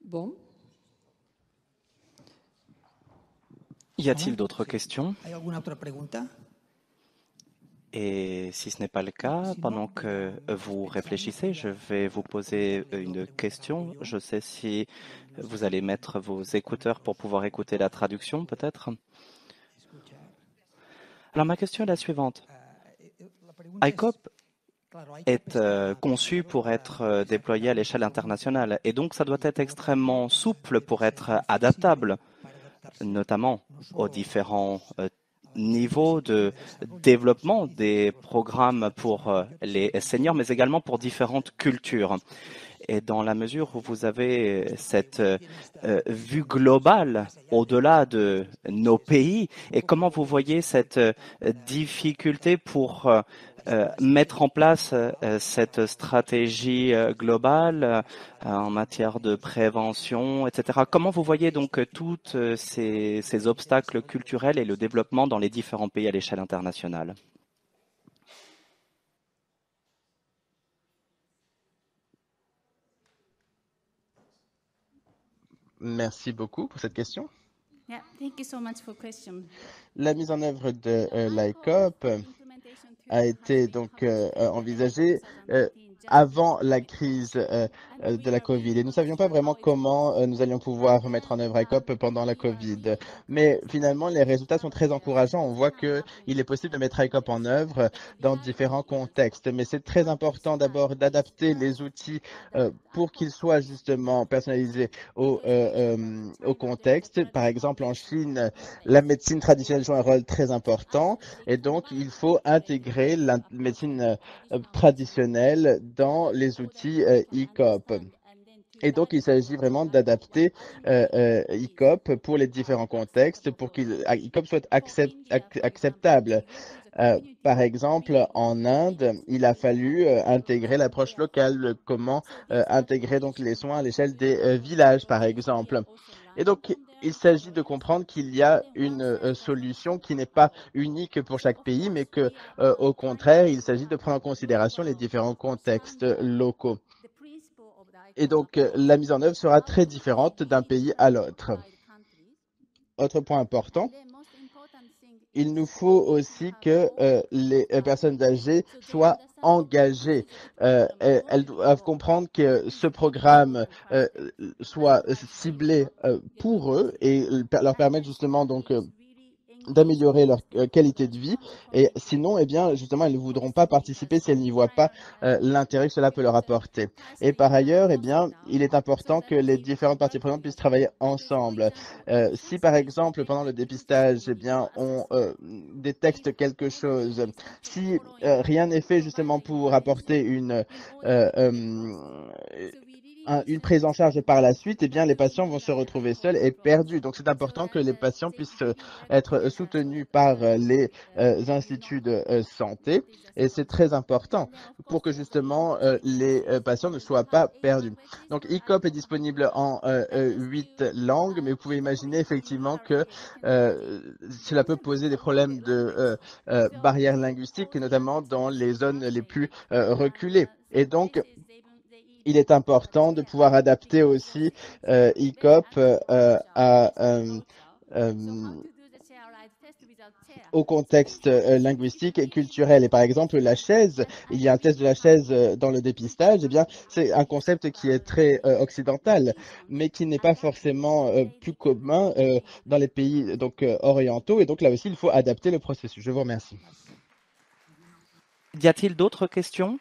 Bon. Y a-t-il d'autres questions? ¿Hay alguna otra pregunta? Et si ce n'est pas le cas, pendant que vous réfléchissez, je vais vous poser une question. Je sais si vous allez mettre vos écouteurs pour pouvoir écouter la traduction, peut-être. Alors, ma question est la suivante. ICOP est conçu pour être déployé à l'échelle internationale et donc ça doit être extrêmement souple pour être adaptable, notamment aux différents niveau de développement des programmes pour les seniors, mais également pour différentes cultures. Et dans la mesure où vous avez cette vue globale au-delà de nos pays, et comment vous voyez cette difficulté pour mettre en place cette stratégie globale en matière de prévention, etc. Comment vous voyez donc tous ces obstacles culturels et le développement dans les différents pays à l'échelle internationale? Merci beaucoup pour cette question. Yeah, thank you so much for question. La mise en œuvre de l'ICOP a été donc envisagée avant la crise de la Covid. Et nous ne savions pas vraiment comment nous allions pouvoir mettre en œuvre ICOP pendant la Covid. Mais finalement, les résultats sont très encourageants. On voit qu'il est possible de mettre ICOP en œuvre dans différents contextes. Mais c'est très important d'abord d'adapter les outils pour qu'ils soient justement personnalisés au contexte. Par exemple, en Chine, la médecine traditionnelle joue un rôle très important. Et donc, il faut intégrer la médecine traditionnelle dans les outils ICOP. Et donc, il s'agit vraiment d'adapter ICOP pour les différents contextes, pour qu'ICOP soit acceptable. Par exemple, en Inde, il a fallu intégrer l'approche locale, comment intégrer donc les soins à l'échelle des villages, par exemple. Et donc, il s'agit de comprendre qu'il y a une solution qui n'est pas unique pour chaque pays, mais que, au contraire, il s'agit de prendre en considération les différents contextes locaux. Et donc, la mise en œuvre sera très différente d'un pays à l'autre. Autre point important, il nous faut aussi que les personnes âgées soient engagées. Elles doivent comprendre que ce programme soit ciblé pour eux et leur permettre justement donc d'améliorer leur qualité de vie. Et sinon, eh bien, justement, elles ne voudront pas participer si elles n'y voient pas l'intérêt que cela peut leur apporter. Et par ailleurs, eh bien, il est important que les différentes parties prenantes puissent travailler ensemble. Si, par exemple, pendant le dépistage, eh bien, on détecte quelque chose, si rien n'est fait justement pour apporter une prise en charge par la suite, eh bien, les patients vont se retrouver seuls et perdus. Donc, c'est important que les patients puissent être soutenus par les instituts de santé. Et c'est très important pour que, justement, les patients ne soient pas perdus. Donc, ICOP est disponible en 8 langues, mais vous pouvez imaginer effectivement que cela peut poser des problèmes de barrières linguistiques, notamment dans les zones les plus reculées. Et donc, il est important de pouvoir adapter aussi ICOP au contexte linguistique et culturel. Et par exemple, la chaise, il y a un test de la chaise dans le dépistage, eh bien, c'est un concept qui est très occidental, mais qui n'est pas forcément plus commun dans les pays donc, orientaux. Et donc là aussi, il faut adapter le processus. Je vous remercie. Y a-t-il d'autres questions?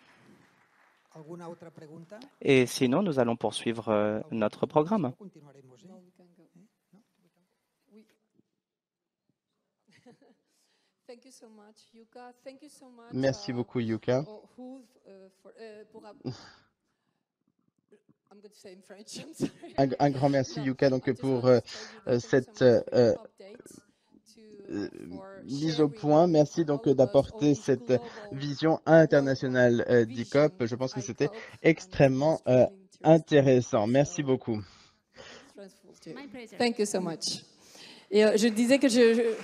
Et sinon, nous allons poursuivre notre programme. Merci beaucoup, Yuka. Un grand merci, Yuka, donc, pour cette mise au point. Merci donc d'apporter cette vision internationale d'ICOP. Je pense que c'était extrêmement intéressant. Merci beaucoup. Thank you so much. Et je disais que je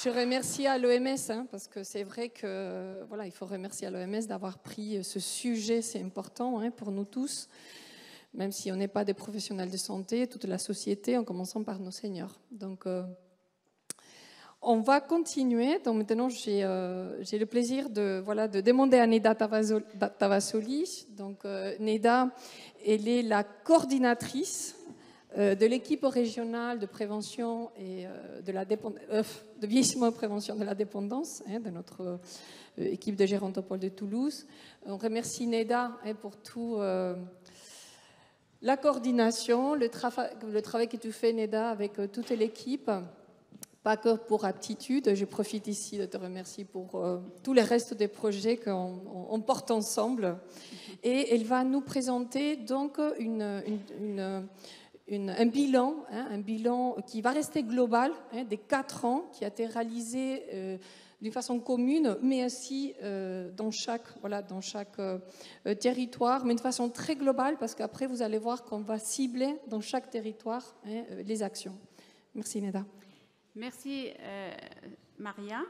remerciais à l'OMS, parce que c'est vrai que voilà, il faut remercier à l'OMS d'avoir pris ce sujet, c'est important pour nous tous, même si on n'est pas des professionnels de santé, toute la société, en commençant par nos seniors. Donc, on va continuer. Donc maintenant, j'ai le plaisir de demander à Neda Tavassoli. Donc, Neda, elle est la coordinatrice de l'équipe régionale de prévention et de vieillissement et prévention de la dépendance, de notre équipe de Gérontopole de Toulouse. On remercie Neda pour tout la coordination, le travail que tu fais, Neda, avec toute l'équipe, pas que pour Aptitude. Je profite ici de te remercier pour tous les restes des projets qu'on porte ensemble. Et elle va nous présenter donc un bilan qui va rester global des 4 ans, qui a été réalisé d'une façon commune, mais aussi dans chaque territoire, mais de façon très globale, parce qu'après, vous allez voir qu'on va cibler dans chaque territoire les actions. Merci, Neda. Merci, Maria.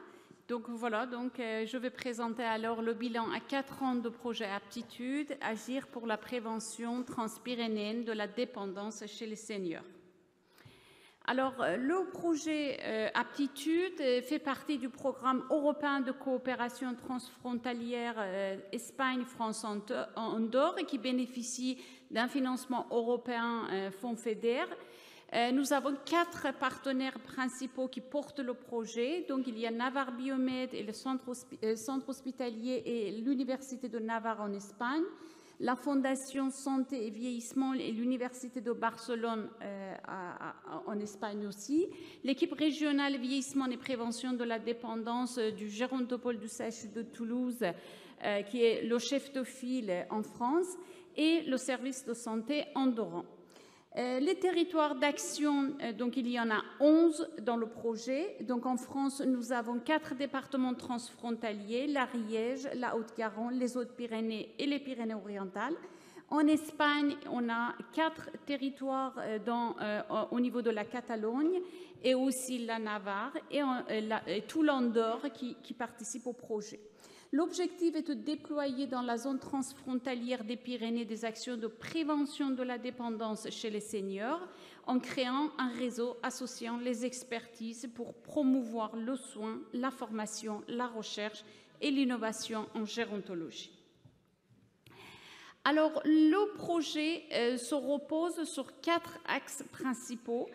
Donc voilà, je vais présenter alors le bilan à 4 ans de projet Aptitude, agir pour la prévention transpyrénéenne de la dépendance chez les seniors. Alors, le projet Aptitude fait partie du programme européen de coopération transfrontalière Espagne-France-Andorre et qui bénéficie d'un financement européen Fonds FEDER. Nous avons 4 partenaires principaux qui portent le projet. Donc, il y a Navarre Biomed et le centre hospitalier et l'Université de Navarre en Espagne, la Fondation Santé et Vieillissement et l'Université de Barcelone en Espagne aussi, l'équipe régionale Vieillissement et Prévention de la dépendance du Gérontopole du Sèche de Toulouse, qui est le chef de file en France, et le service de santé andorran. Les territoires d'action, donc il y en a 11 dans le projet. Donc en France, nous avons 4 départements transfrontaliers, l'Ariège, la Haute-Garonne, les Hautes-Pyrénées et les Pyrénées-Orientales. En Espagne, on a 4 territoires au niveau de la Catalogne et aussi la Navarre et tout l'Andorre qui participe au projet. L'objectif est de déployer dans la zone transfrontalière des Pyrénées des actions de prévention de la dépendance chez les seniors en créant un réseau associant les expertises pour promouvoir le soin, la formation, la recherche et l'innovation en gérontologie. Alors, le projet se repose sur 4 axes principaux.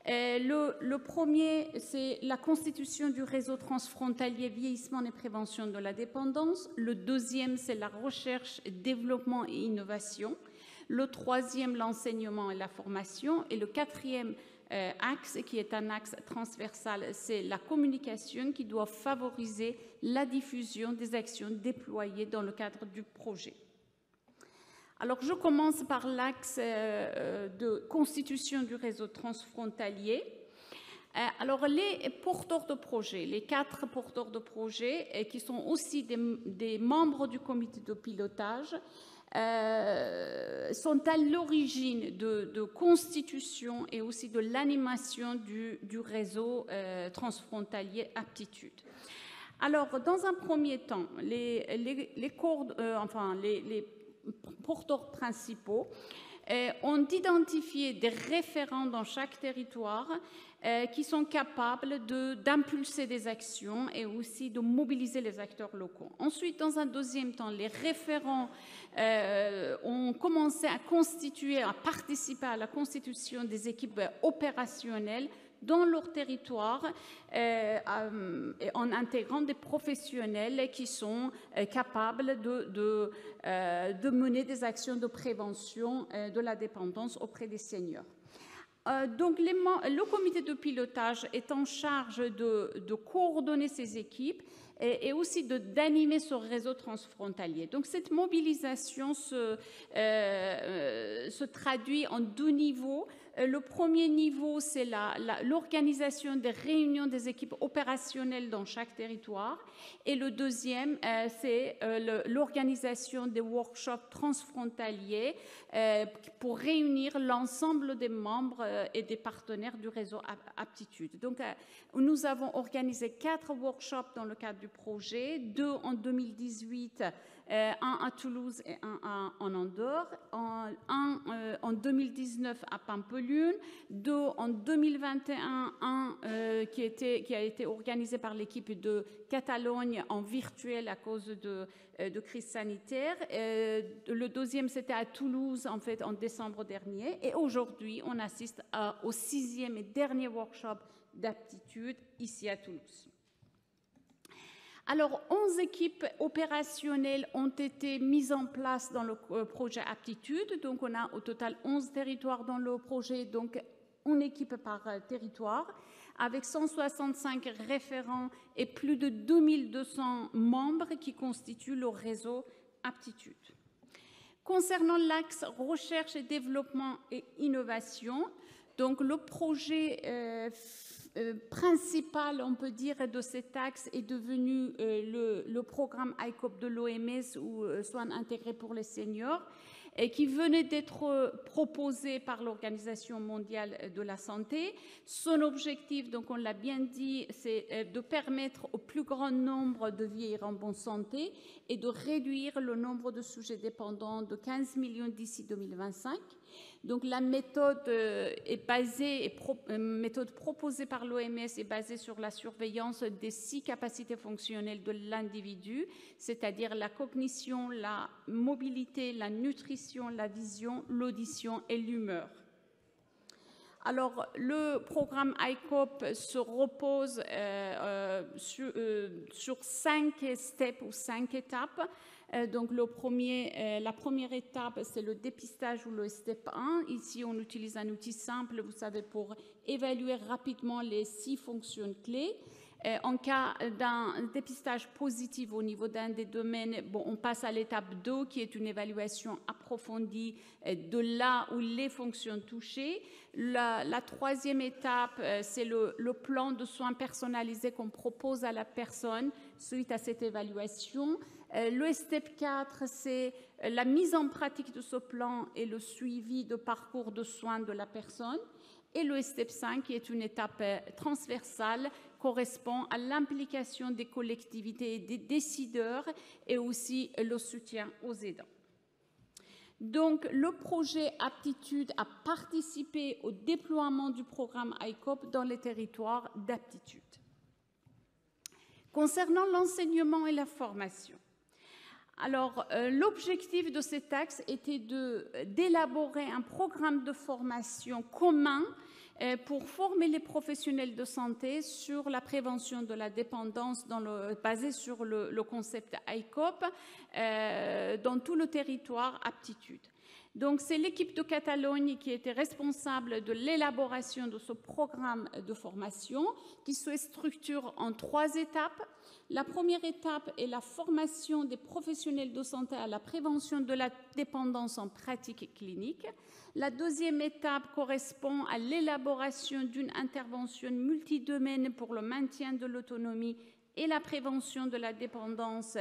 Le premier, c'est la constitution du réseau transfrontalier vieillissement et prévention de la dépendance. Le deuxième, c'est la recherche, développement et innovation. Le troisième, l'enseignement et la formation. Et le quatrième axe, qui est un axe transversal, c'est la communication qui doit favoriser la diffusion des actions déployées dans le cadre du projet. Alors, je commence par l'axe de constitution du réseau transfrontalier. Alors, les porteurs de projet, les 4 porteurs de projet, qui sont aussi des membres du comité de pilotage, sont à l'origine de constitution et aussi de l'animation du réseau transfrontalier Aptitude. Alors, dans un premier temps, les porteurs principaux ont identifié des référents dans chaque territoire qui sont capables d'impulser des actions et aussi de mobiliser les acteurs locaux. Ensuite, dans un deuxième temps, les référents ont commencé à participer à la constitution des équipes opérationnelles dans leur territoire en intégrant des professionnels qui sont capables de mener des actions de prévention de la dépendance auprès des seniors. Donc, le comité de pilotage est en charge de coordonner ces équipes et aussi d'animer ce réseau transfrontalier. Donc, cette mobilisation se traduit en 2 niveaux. Le premier niveau, c'est l'organisation des réunions des équipes opérationnelles dans chaque territoire. Et le deuxième, c'est l'organisation des workshops transfrontaliers pour réunir l'ensemble des membres et des partenaires du réseau Aptitude. Donc, nous avons organisé 4 workshops dans le cadre du projet, 2 en 2018, un à Toulouse et un en Andorre, un en 2019 à Pampelune, 2 en 2021, un qui a été organisé par l'équipe de Catalogne en virtuel à cause de crise sanitaire. Le deuxième, c'était à Toulouse, en fait, en décembre dernier. Et aujourd'hui, on assiste au 6e et dernier workshop d'aptitude ici à Toulouse. Alors, 11 équipes opérationnelles ont été mises en place dans le projet Aptitude. Donc, on a au total 11 territoires dans le projet, donc une équipe par territoire, avec 165 référents et plus de 2200 membres qui constituent le réseau Aptitude. Concernant l'axe recherche et développement et innovation, donc le projet principal, on peut dire, de cet axe est devenu le programme ICOP de l'OMS ou soins intégrés pour les seniors, et qui venait d'être proposé par l'Organisation mondiale de la santé. Son objectif, donc on l'a bien dit, c'est de permettre au plus grand nombre de vieillir en bonne santé et de réduire le nombre de sujets dépendants de 15 millions d'ici 2025. Donc la méthode méthode proposée par l'OMS est basée sur la surveillance des 6 capacités fonctionnelles de l'individu, c'est-à-dire la cognition, la mobilité, la nutrition, la vision, l'audition et l'humeur. Alors, le programme ICOP se repose sur 5 steps ou 5 étapes. Donc, la première étape, c'est le dépistage ou le step 1. Ici, on utilise un outil simple, vous savez, pour évaluer rapidement les 6 fonctions clés. En cas d'un dépistage positif au niveau d'un des domaines, on passe à l'étape 2, qui est une évaluation approfondie de là où les fonctions touchées. La troisième étape, c'est le plan de soins personnalisé qu'on propose à la personne suite à cette évaluation. Le step 4, c'est la mise en pratique de ce plan et le suivi de parcours de soins de la personne. Et le step 5, qui est une étape transversale, correspond à l'implication des collectivités et des décideurs et aussi le soutien aux aidants. Donc, le projet Aptitude a participé au déploiement du programme ICOP dans les territoires d'aptitude. Concernant l'enseignement et la formation, alors, l'objectif de cet axe était d'élaborer un programme de formation commun pour former les professionnels de santé sur la prévention de la dépendance basé sur le concept ICOP dans tout le territoire aptitude. Donc, c'est l'équipe de Catalogne qui était responsable de l'élaboration de ce programme de formation qui se structure en 3 étapes. La première étape est la formation des professionnels de santé à la prévention de la dépendance en pratique clinique. La deuxième étape correspond à l'élaboration d'une intervention multidomaine pour le maintien de l'autonomie et la prévention de la dépendance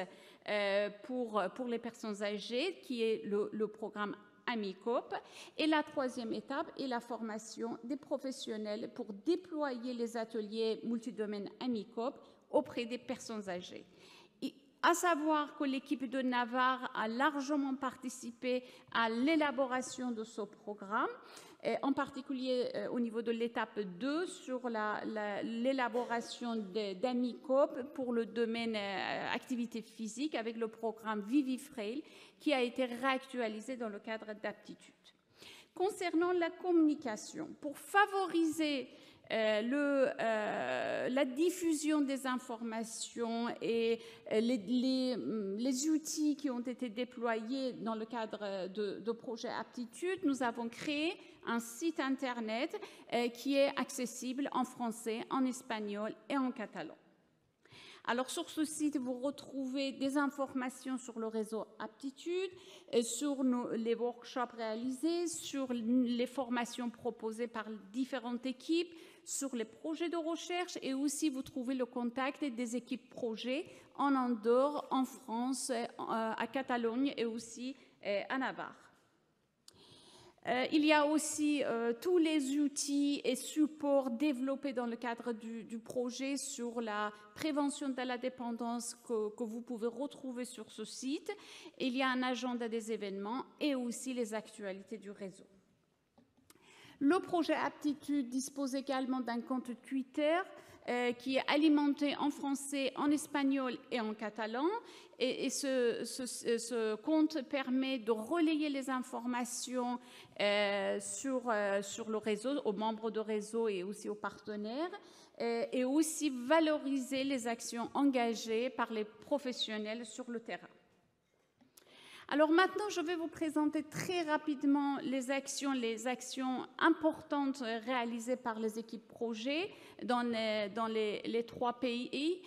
pour les personnes âgées, qui est le programme AMICOP. Et la troisième étape est la formation des professionnels pour déployer les ateliers multidomaines AMICOP auprès des personnes âgées. Et à savoir que l'équipe de Navarre a largement participé à l'élaboration de ce programme, en particulier au niveau de l'étape 2 sur l'élaboration d'un ICOP pour le domaine activité physique avec le programme Vivifrail qui a été réactualisé dans le cadre d'aptitude. Concernant la communication, pour favoriser la diffusion des informations et les outils qui ont été déployés dans le cadre de projet Aptitude, nous avons créé un site internet qui est accessible en français, en espagnol et en catalan. Alors sur ce site, vous retrouvez des informations sur le réseau Aptitude, sur les workshops réalisés, sur les formations proposées par différentes équipes, sur les projets de recherche et aussi vous trouvez le contact des équipes projets en Andorre, en France, à Catalogne et aussi à Navarre. Il y a aussi tous les outils et supports développés dans le cadre du projet sur la prévention de la dépendance que vous pouvez retrouver sur ce site. Il y a un agenda des événements et aussi les actualités du réseau. Le projet Aptitude dispose également d'un compte Twitter qui est alimenté en français, en espagnol et en catalan. Et ce compte permet de relayer les informations sur le réseau, aux membres de réseau et aussi aux partenaires, et aussi valoriser les actions engagées par les professionnels sur le terrain. Alors maintenant, je vais vous présenter très rapidement les actions importantes réalisées par les équipes projets dans les 3 pays.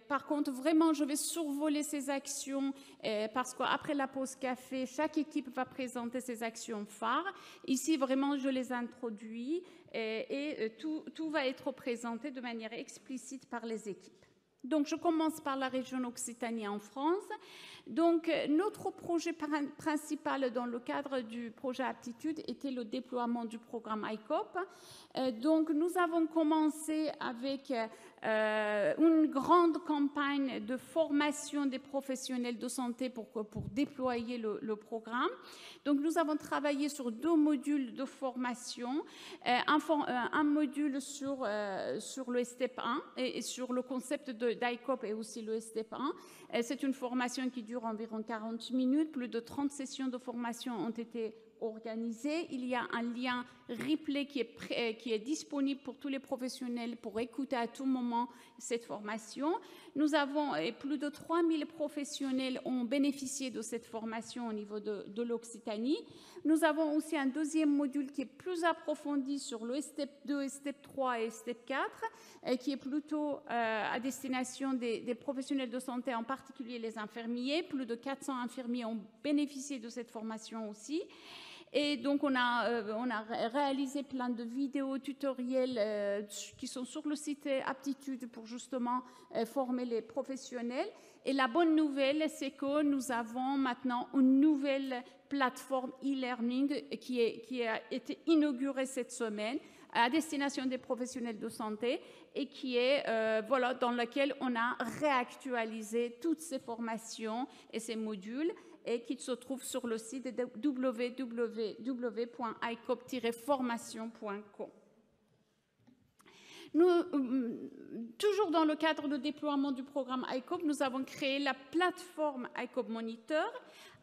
Par contre, vraiment, je vais survoler ces actions parce qu'après la pause café, chaque équipe va présenter ses actions phares. Ici, vraiment, je les introduis et tout va être présenté de manière explicite par les équipes. Donc, je commence par la région Occitanie en France. Donc, notre projet principal dans le cadre du projet Aptitude était le déploiement du programme ICOP. Donc, nous avons commencé avec une grande campagne de formation des professionnels de santé pour déployer le programme. Donc, nous avons travaillé sur 2 modules de formation, un module sur le STEP 1 et sur le concept d'ICOP et aussi le STEP 1. C'est une formation qui dure environ 40 minutes. Plus de 30 sessions de formation ont été organisées. Il y a un lien replay qui est disponible pour tous les professionnels pour écouter à tout moment cette formation. Nous avons plus de 3000 professionnels ont bénéficié de cette formation au niveau de l'Occitanie. Nous avons aussi un 2e module qui est plus approfondi sur le STEP 2, STEP 3 et STEP 4, qui est plutôt à destination des professionnels de santé, en particulier les infirmiers. Plus de 400 infirmiers ont bénéficié de cette formation aussi. Et donc, on a réalisé plein de vidéos tutoriels qui sont sur le site Aptitude pour justement former les professionnels. Et la bonne nouvelle, c'est que nous avons maintenant une nouvelle plateforme e-learning qui a été inaugurée cette semaine à destination des professionnels de santé et qui est dans laquelle on a réactualisé toutes ces formations et ces modules et qui se trouve sur le site www.icop-formation.com. Toujours dans le cadre de déploiement du programme ICOP, nous avons créé la plateforme ICOP Monitor.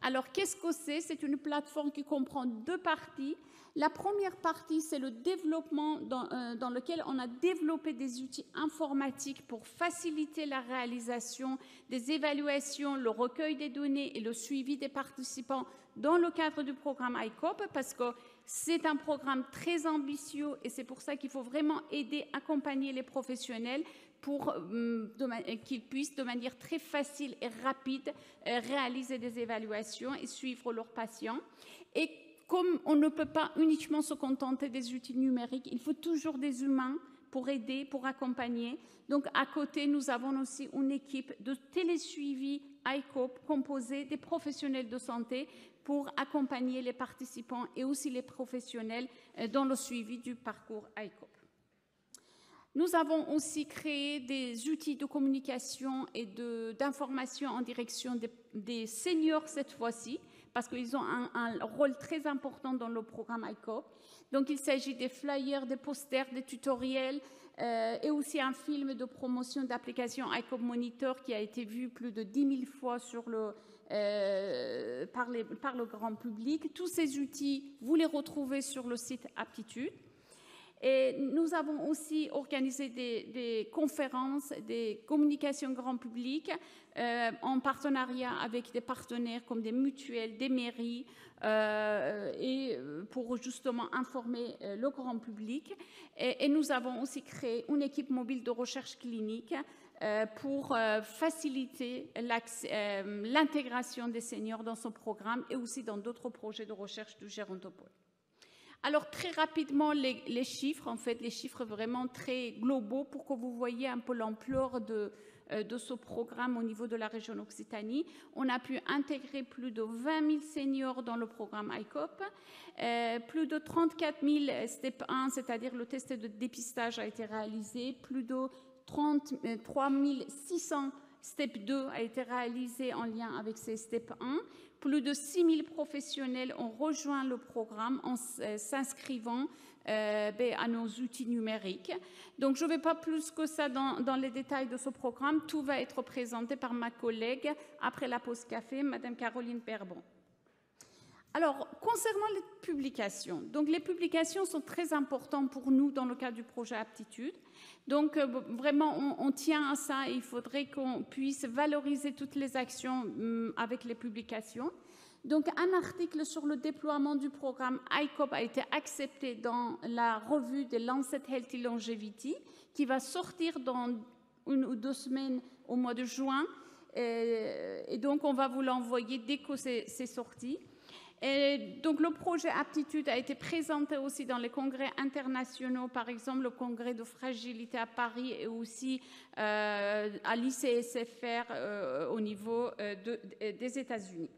Alors, qu'est-ce que c'est? C'est une plateforme qui comprend 2 parties. La première partie, c'est le développement dans lequel on a développé des outils informatiques pour faciliter la réalisation des évaluations, le recueil des données et le suivi des participants dans le cadre du programme ICOP, parce que c'est un programme très ambitieux et c'est pour ça qu'il faut vraiment aider, accompagner les professionnels pour qu'ils puissent de manière très facile et rapide réaliser des évaluations et suivre leurs patients. Et comme on ne peut pas uniquement se contenter des outils numériques, il faut toujours des humains pour aider, pour accompagner. Donc, à côté, nous avons aussi une équipe de télésuivi ICOP composée des professionnels de santé pour accompagner les participants et aussi les professionnels dans le suivi du parcours ICOP. Nous avons aussi créé des outils de communication et d'information en direction des seniors cette fois-ci, parce qu'ils ont un rôle très important dans le programme ICOP. Donc, il s'agit des flyers, des posters, des tutoriels et aussi un film de promotion d'application ICOP Monitor qui a été vu plus de 10 000 fois par le grand public. Tous ces outils, vous les retrouvez sur le site Aptitude. Et nous avons aussi organisé des conférences, des communications grand public en partenariat avec des partenaires comme des mutuelles, des mairies, et pour justement informer le grand public. Et nous avons aussi créé une équipe mobile de recherche clinique pour faciliter l'intégration des seniors dans son programme et aussi dans d'autres projets de recherche du Gérontopole. Alors, très rapidement, les chiffres, en fait, les chiffres vraiment très globaux pour que vous voyez un peu l'ampleur de ce programme au niveau de la région Occitanie. On a pu intégrer plus de 20 000 seniors dans le programme ICOP. Plus de 34 000 STEP 1, c'est-à-dire le test de dépistage, a été réalisé. Plus de 33 600 STEP 2 a été réalisé en lien avec ces STEP 1. Plus de 6 000 professionnels ont rejoint le programme en s'inscrivant à nos outils numériques. Donc, je ne vais pas plus que ça dans les détails de ce programme. Tout va être présenté par ma collègue après la pause café, Madame Caroline Perbon. Alors, concernant les publications, donc les publications sont très importantes pour nous dans le cadre du projet Aptitude. Donc, vraiment, on tient à ça et il faudrait qu'on puisse valoriser toutes les actions avec les publications. Donc, un article sur le déploiement du programme ICOP a été accepté dans la revue de Lancet Healthy Longevity qui va sortir dans 1 ou 2 semaines au mois de juin. Et donc, on va vous l'envoyer dès que c'est sorti. Et donc, le projet Aptitude a été présenté aussi dans les congrès internationaux, par exemple le congrès de fragilité à Paris et aussi à l'ICSFR au niveau des États-Unis.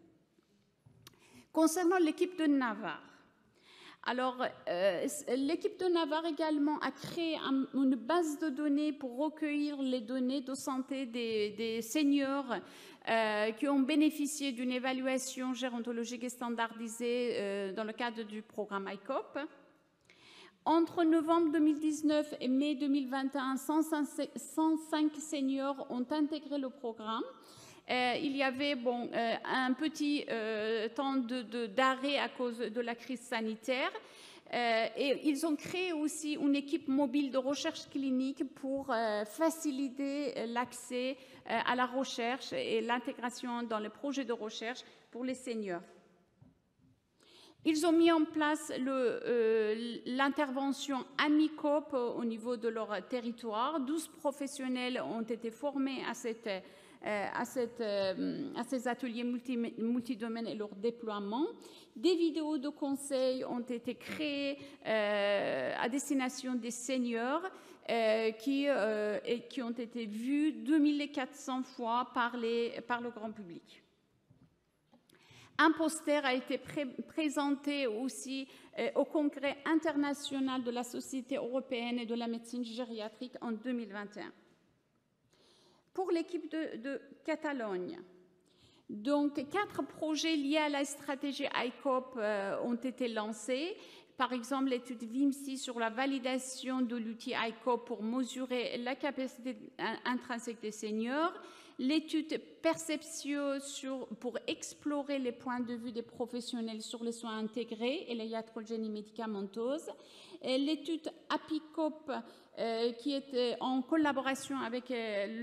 Concernant l'équipe de Navarre, alors l'équipe de Navarre également a créé une base de données pour recueillir les données de santé des seniors qui ont bénéficié d'une évaluation gérontologique et standardisée dans le cadre du programme ICOP. Entre novembre 2019 et mai 2021, 105 seniors ont intégré le programme. Il y avait un petit temps d'arrêt à cause de la crise sanitaire. Et ils ont créé aussi une équipe mobile de recherche clinique pour faciliter l'accès à la recherche et l'intégration dans les projets de recherche pour les seniors. Ils ont mis en place l'intervention AMICOP au niveau de leur territoire. 12 professionnels ont été formés à ces ateliers multidomaines et leur déploiement. Des vidéos de conseils ont été créées à destination des seniors qui ont été vues 2400 fois par le grand public. Un poster a été présenté aussi au Congrès international de la Société européenne et de la médecine gériatrique en 2021. Pour l'équipe de Catalogne, donc 4 projets liés à la stratégie ICOP ont été lancés. Par exemple, l'étude VIMSI sur la validation de l'outil ICOP pour mesurer la capacité intrinsèque des seniors, l'étude Perceptio pour explorer les points de vue des professionnels sur les soins intégrés et la iatrogénie médicamenteuse, l'étude APICOP qui est en collaboration avec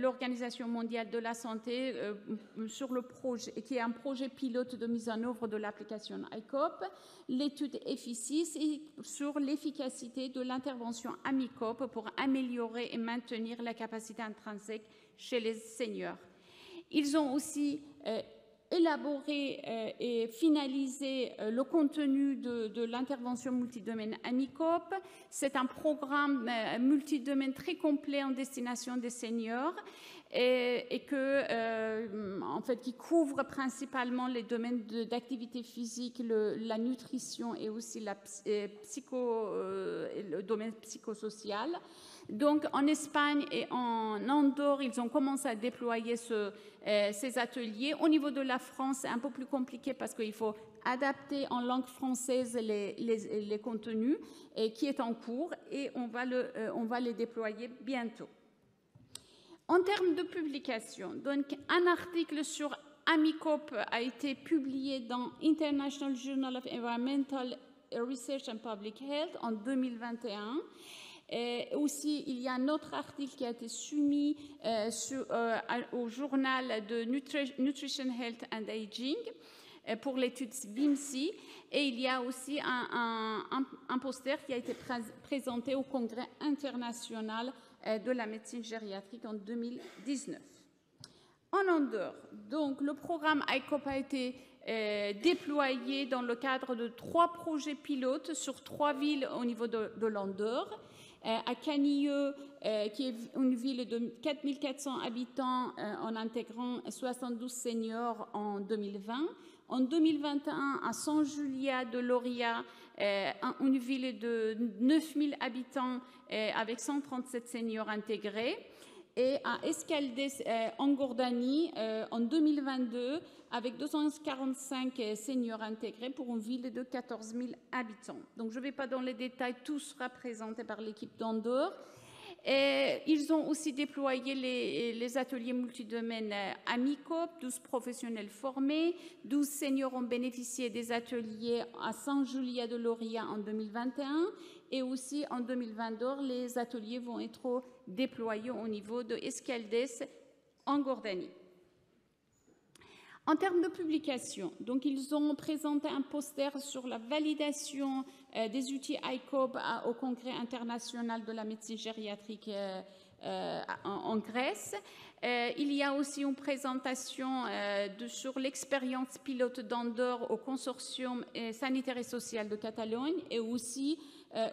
l'Organisation mondiale de la santé sur le projet, qui est un projet pilote de mise en œuvre de l'application ICOP, l'étude EFI6 sur l'efficacité de l'intervention AMICOP pour améliorer et maintenir la capacité intrinsèque chez les seniors. Ils ont aussi élaboré et finalisé le contenu de l'intervention multidomaine AMICOP. C'est un programme multidomaine très complet en destination des seniors en fait, qui couvre principalement les domaines d'activité physique, la nutrition et aussi le domaine psychosocial. Donc, en Espagne et en Andorre, ils ont commencé à déployer ces ateliers. Au niveau de la France, c'est un peu plus compliqué parce qu'il faut adapter en langue française les contenus qui est en cours et on va les déployer bientôt. En termes de publication, donc un article sur AMICOP a été publié dans International Journal of Environmental Research and Public Health en 2021. Aussi, il y a un autre article qui a été soumis au journal de Nutrition, Health and Aging pour l'étude VIMSI. Et il y a aussi un poster qui a été présenté au Congrès international de la médecine gériatrique en 2019. En Andorre, donc, le programme ICOP a été déployé dans le cadre de 3 projets pilotes sur 3 villes au niveau de l'Andorre. À Canilleux, qui est une ville de 4400 habitants en intégrant 72 seniors en 2020. En 2021, à San Julià de Lòria, une ville de 9000 habitants avec 137 seniors intégrés. Et à Escaldés, en Gordanie, en 2022, avec 245 seniors intégrés pour une ville de 14 000 habitants. Donc, je ne vais pas dans les détails, tout sera présenté par l'équipe d'Andorre. Ils ont aussi déployé les ateliers multidomaines AMICOP, 12 professionnels formés, 12 seniors ont bénéficié des ateliers à San Julià de Lòria en 2021 et aussi en 2022, les ateliers vont être déployés au niveau de Escaldés en Gordanie. En termes de publication, donc ils ont présenté un poster sur la validation des outils ICOP au Congrès international de la médecine gériatrique en Grèce. Il y a aussi une présentation sur l'expérience pilote d'Andorre au consortium sanitaire et social de Catalogne et aussi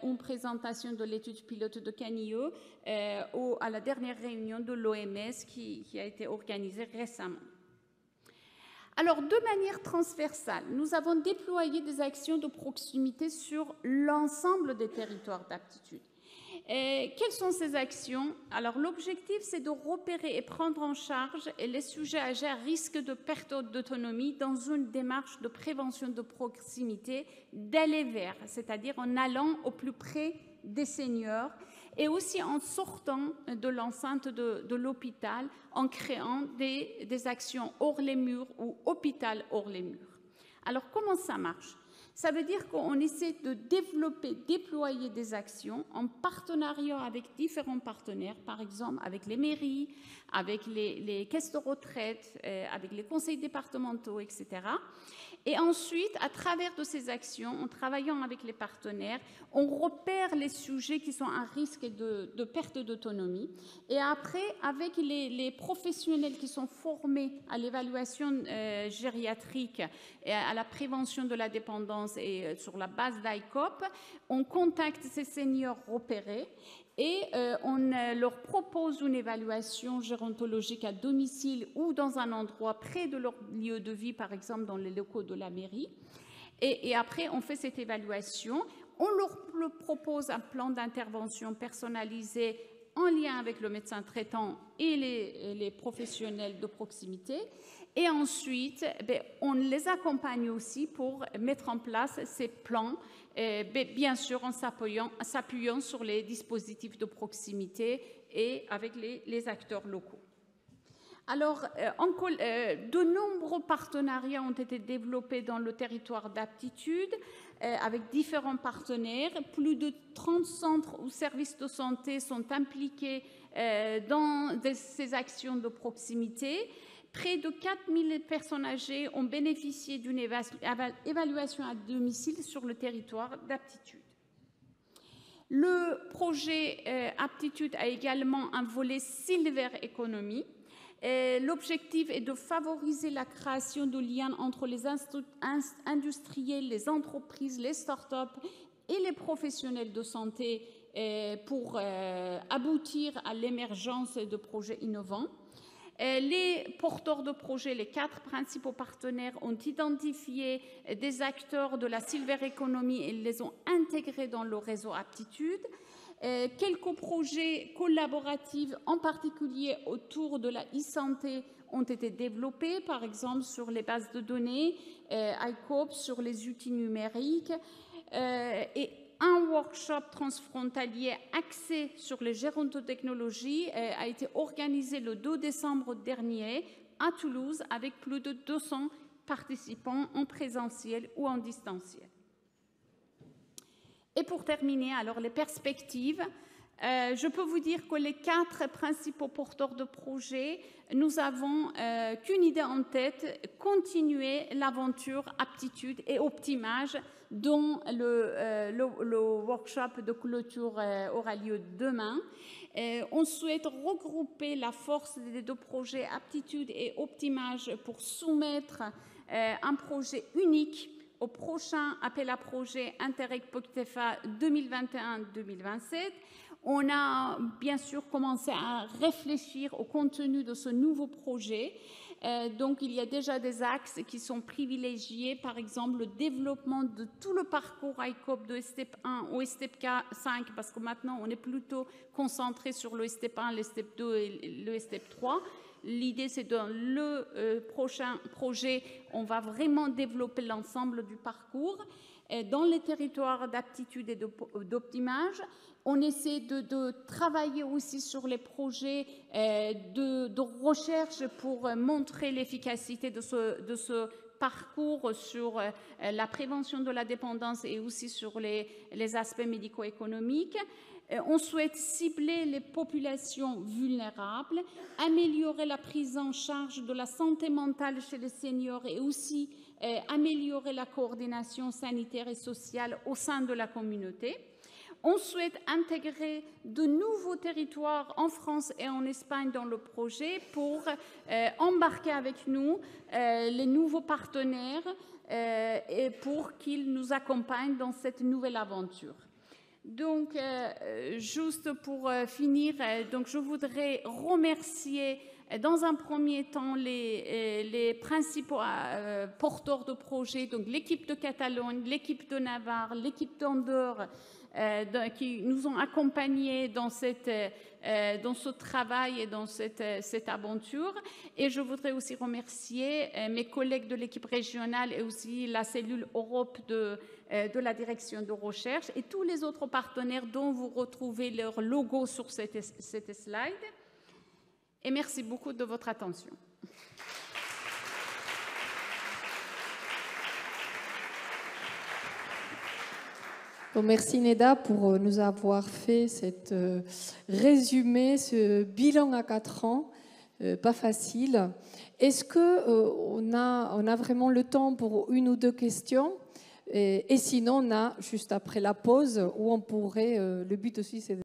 une présentation de l'étude pilote de Canilleux à la dernière réunion de l'OMS qui a été organisée récemment. Alors, de manière transversale, nous avons déployé des actions de proximité sur l'ensemble des territoires d'aptitude. Quelles sont ces actions? Alors, l'objectif, c'est de repérer et prendre en charge les sujets âgés à risque de perte d'autonomie dans une démarche de prévention de proximité d'aller vers, c'est-à-dire en allant au plus près des seniors et aussi en sortant de l'enceinte de l'hôpital, en créant des actions hors les murs ou hôpital hors les murs. Alors, comment ça marche? Ça veut dire qu'on essaie de développer, déployer des actions en partenariat avec différents partenaires, par exemple avec les mairies, avec les caisses de retraite, avec les conseils départementaux, etc. Et ensuite, à travers de ces actions, en travaillant avec les partenaires, on repère les sujets qui sont à risque de perte d'autonomie. Et après, avec les professionnels qui sont formés à l'évaluation gériatrique et à la prévention de la dépendance et sur la base d'ICOP, on contacte ces seniors repérés et on leur propose une évaluation gérontologique à domicile ou dans un endroit près de leur lieu de vie, par exemple dans les locaux de la mairie. Et après, on fait cette évaluation. On leur propose un plan d'intervention personnalisé en lien avec le médecin traitant et les professionnels de proximité. Et ensuite, on les accompagne aussi pour mettre en place ces plans, bien sûr en s'appuyant sur les dispositifs de proximité et avec les acteurs locaux. Alors, de nombreux partenariats ont été développés dans le territoire d'aptitude avec différents partenaires. Plus de 30 centres ou services de santé sont impliqués dans ces actions de proximité. Près de 4000 personnes âgées ont bénéficié d'une évaluation à domicile sur le territoire d'aptitude. Le projet Aptitude a également un volet Silver Economy. L'objectif est de favoriser la création de liens entre les industriels, les entreprises, les startups et les professionnels de santé pour aboutir à l'émergence de projets innovants. Les porteurs de projets, les 4 principaux partenaires, ont identifié des acteurs de la silver economy et les ont intégrés dans le réseau Aptitude. Quelques projets collaboratifs, en particulier autour de la e-santé, ont été développés, par exemple sur les bases de données, ICOP, sur les outils numériques, et un workshop transfrontalier axé sur les gérontotechnologies a été organisé le 2 décembre dernier à Toulouse avec plus de 200 participants en présentiel ou en distanciel. Et pour terminer, alors les perspectives. Je peux vous dire que les 4 principaux porteurs de projets, nous avons qu'une idée en tête, continuer l'aventure Aptitude et Optimage dont le workshop de clôture aura lieu demain. On souhaite regrouper la force des 2 projets Aptitude et Optimage pour soumettre un projet unique au prochain appel à projet Interreg POCTEFA 2021-2027. On a bien sûr commencé à réfléchir au contenu de ce nouveau projet. Donc, il y a déjà des axes qui sont privilégiés, par exemple le développement de tout le parcours ICOP de STEP 1 au STEP 5, parce que maintenant, on est plutôt concentré sur le STEP 1, le STEP 2 et le STEP 3. L'idée, c'est dans le prochain projet, on va vraiment développer l'ensemble du parcours. Dans les territoires d'aptitude et d'optimage, on essaie de travailler aussi sur les projets de recherche pour montrer l'efficacité de ce parcours sur la prévention de la dépendance et aussi sur les aspects médico-économiques. On souhaite cibler les populations vulnérables, améliorer la prise en charge de la santé mentale chez les seniors et aussi améliorer la coordination sanitaire et sociale au sein de la communauté. On souhaite intégrer de nouveaux territoires en France et en Espagne dans le projet pour embarquer avec nous les nouveaux partenaires et pour qu'ils nous accompagnent dans cette nouvelle aventure. Donc, juste pour finir, donc je voudrais remercier dans un premier temps les principaux porteurs de projets, donc l'équipe de Catalogne, l'équipe de Navarre, l'équipe d'Andorre, qui nous ont accompagnés dans ce travail et dans cette aventure. Et je voudrais aussi remercier mes collègues de l'équipe régionale et aussi la cellule Europe de la direction de recherche et tous les autres partenaires dont vous retrouvez leur logo sur cette slide. Et merci beaucoup de votre attention. Bon, merci Neda pour nous avoir fait cette résumé, ce bilan à 4 ans, pas facile. Est-ce qu'on a vraiment le temps pour 1 ou 2 questions? Et sinon, on a juste après la pause où on pourrait, le but aussi c'est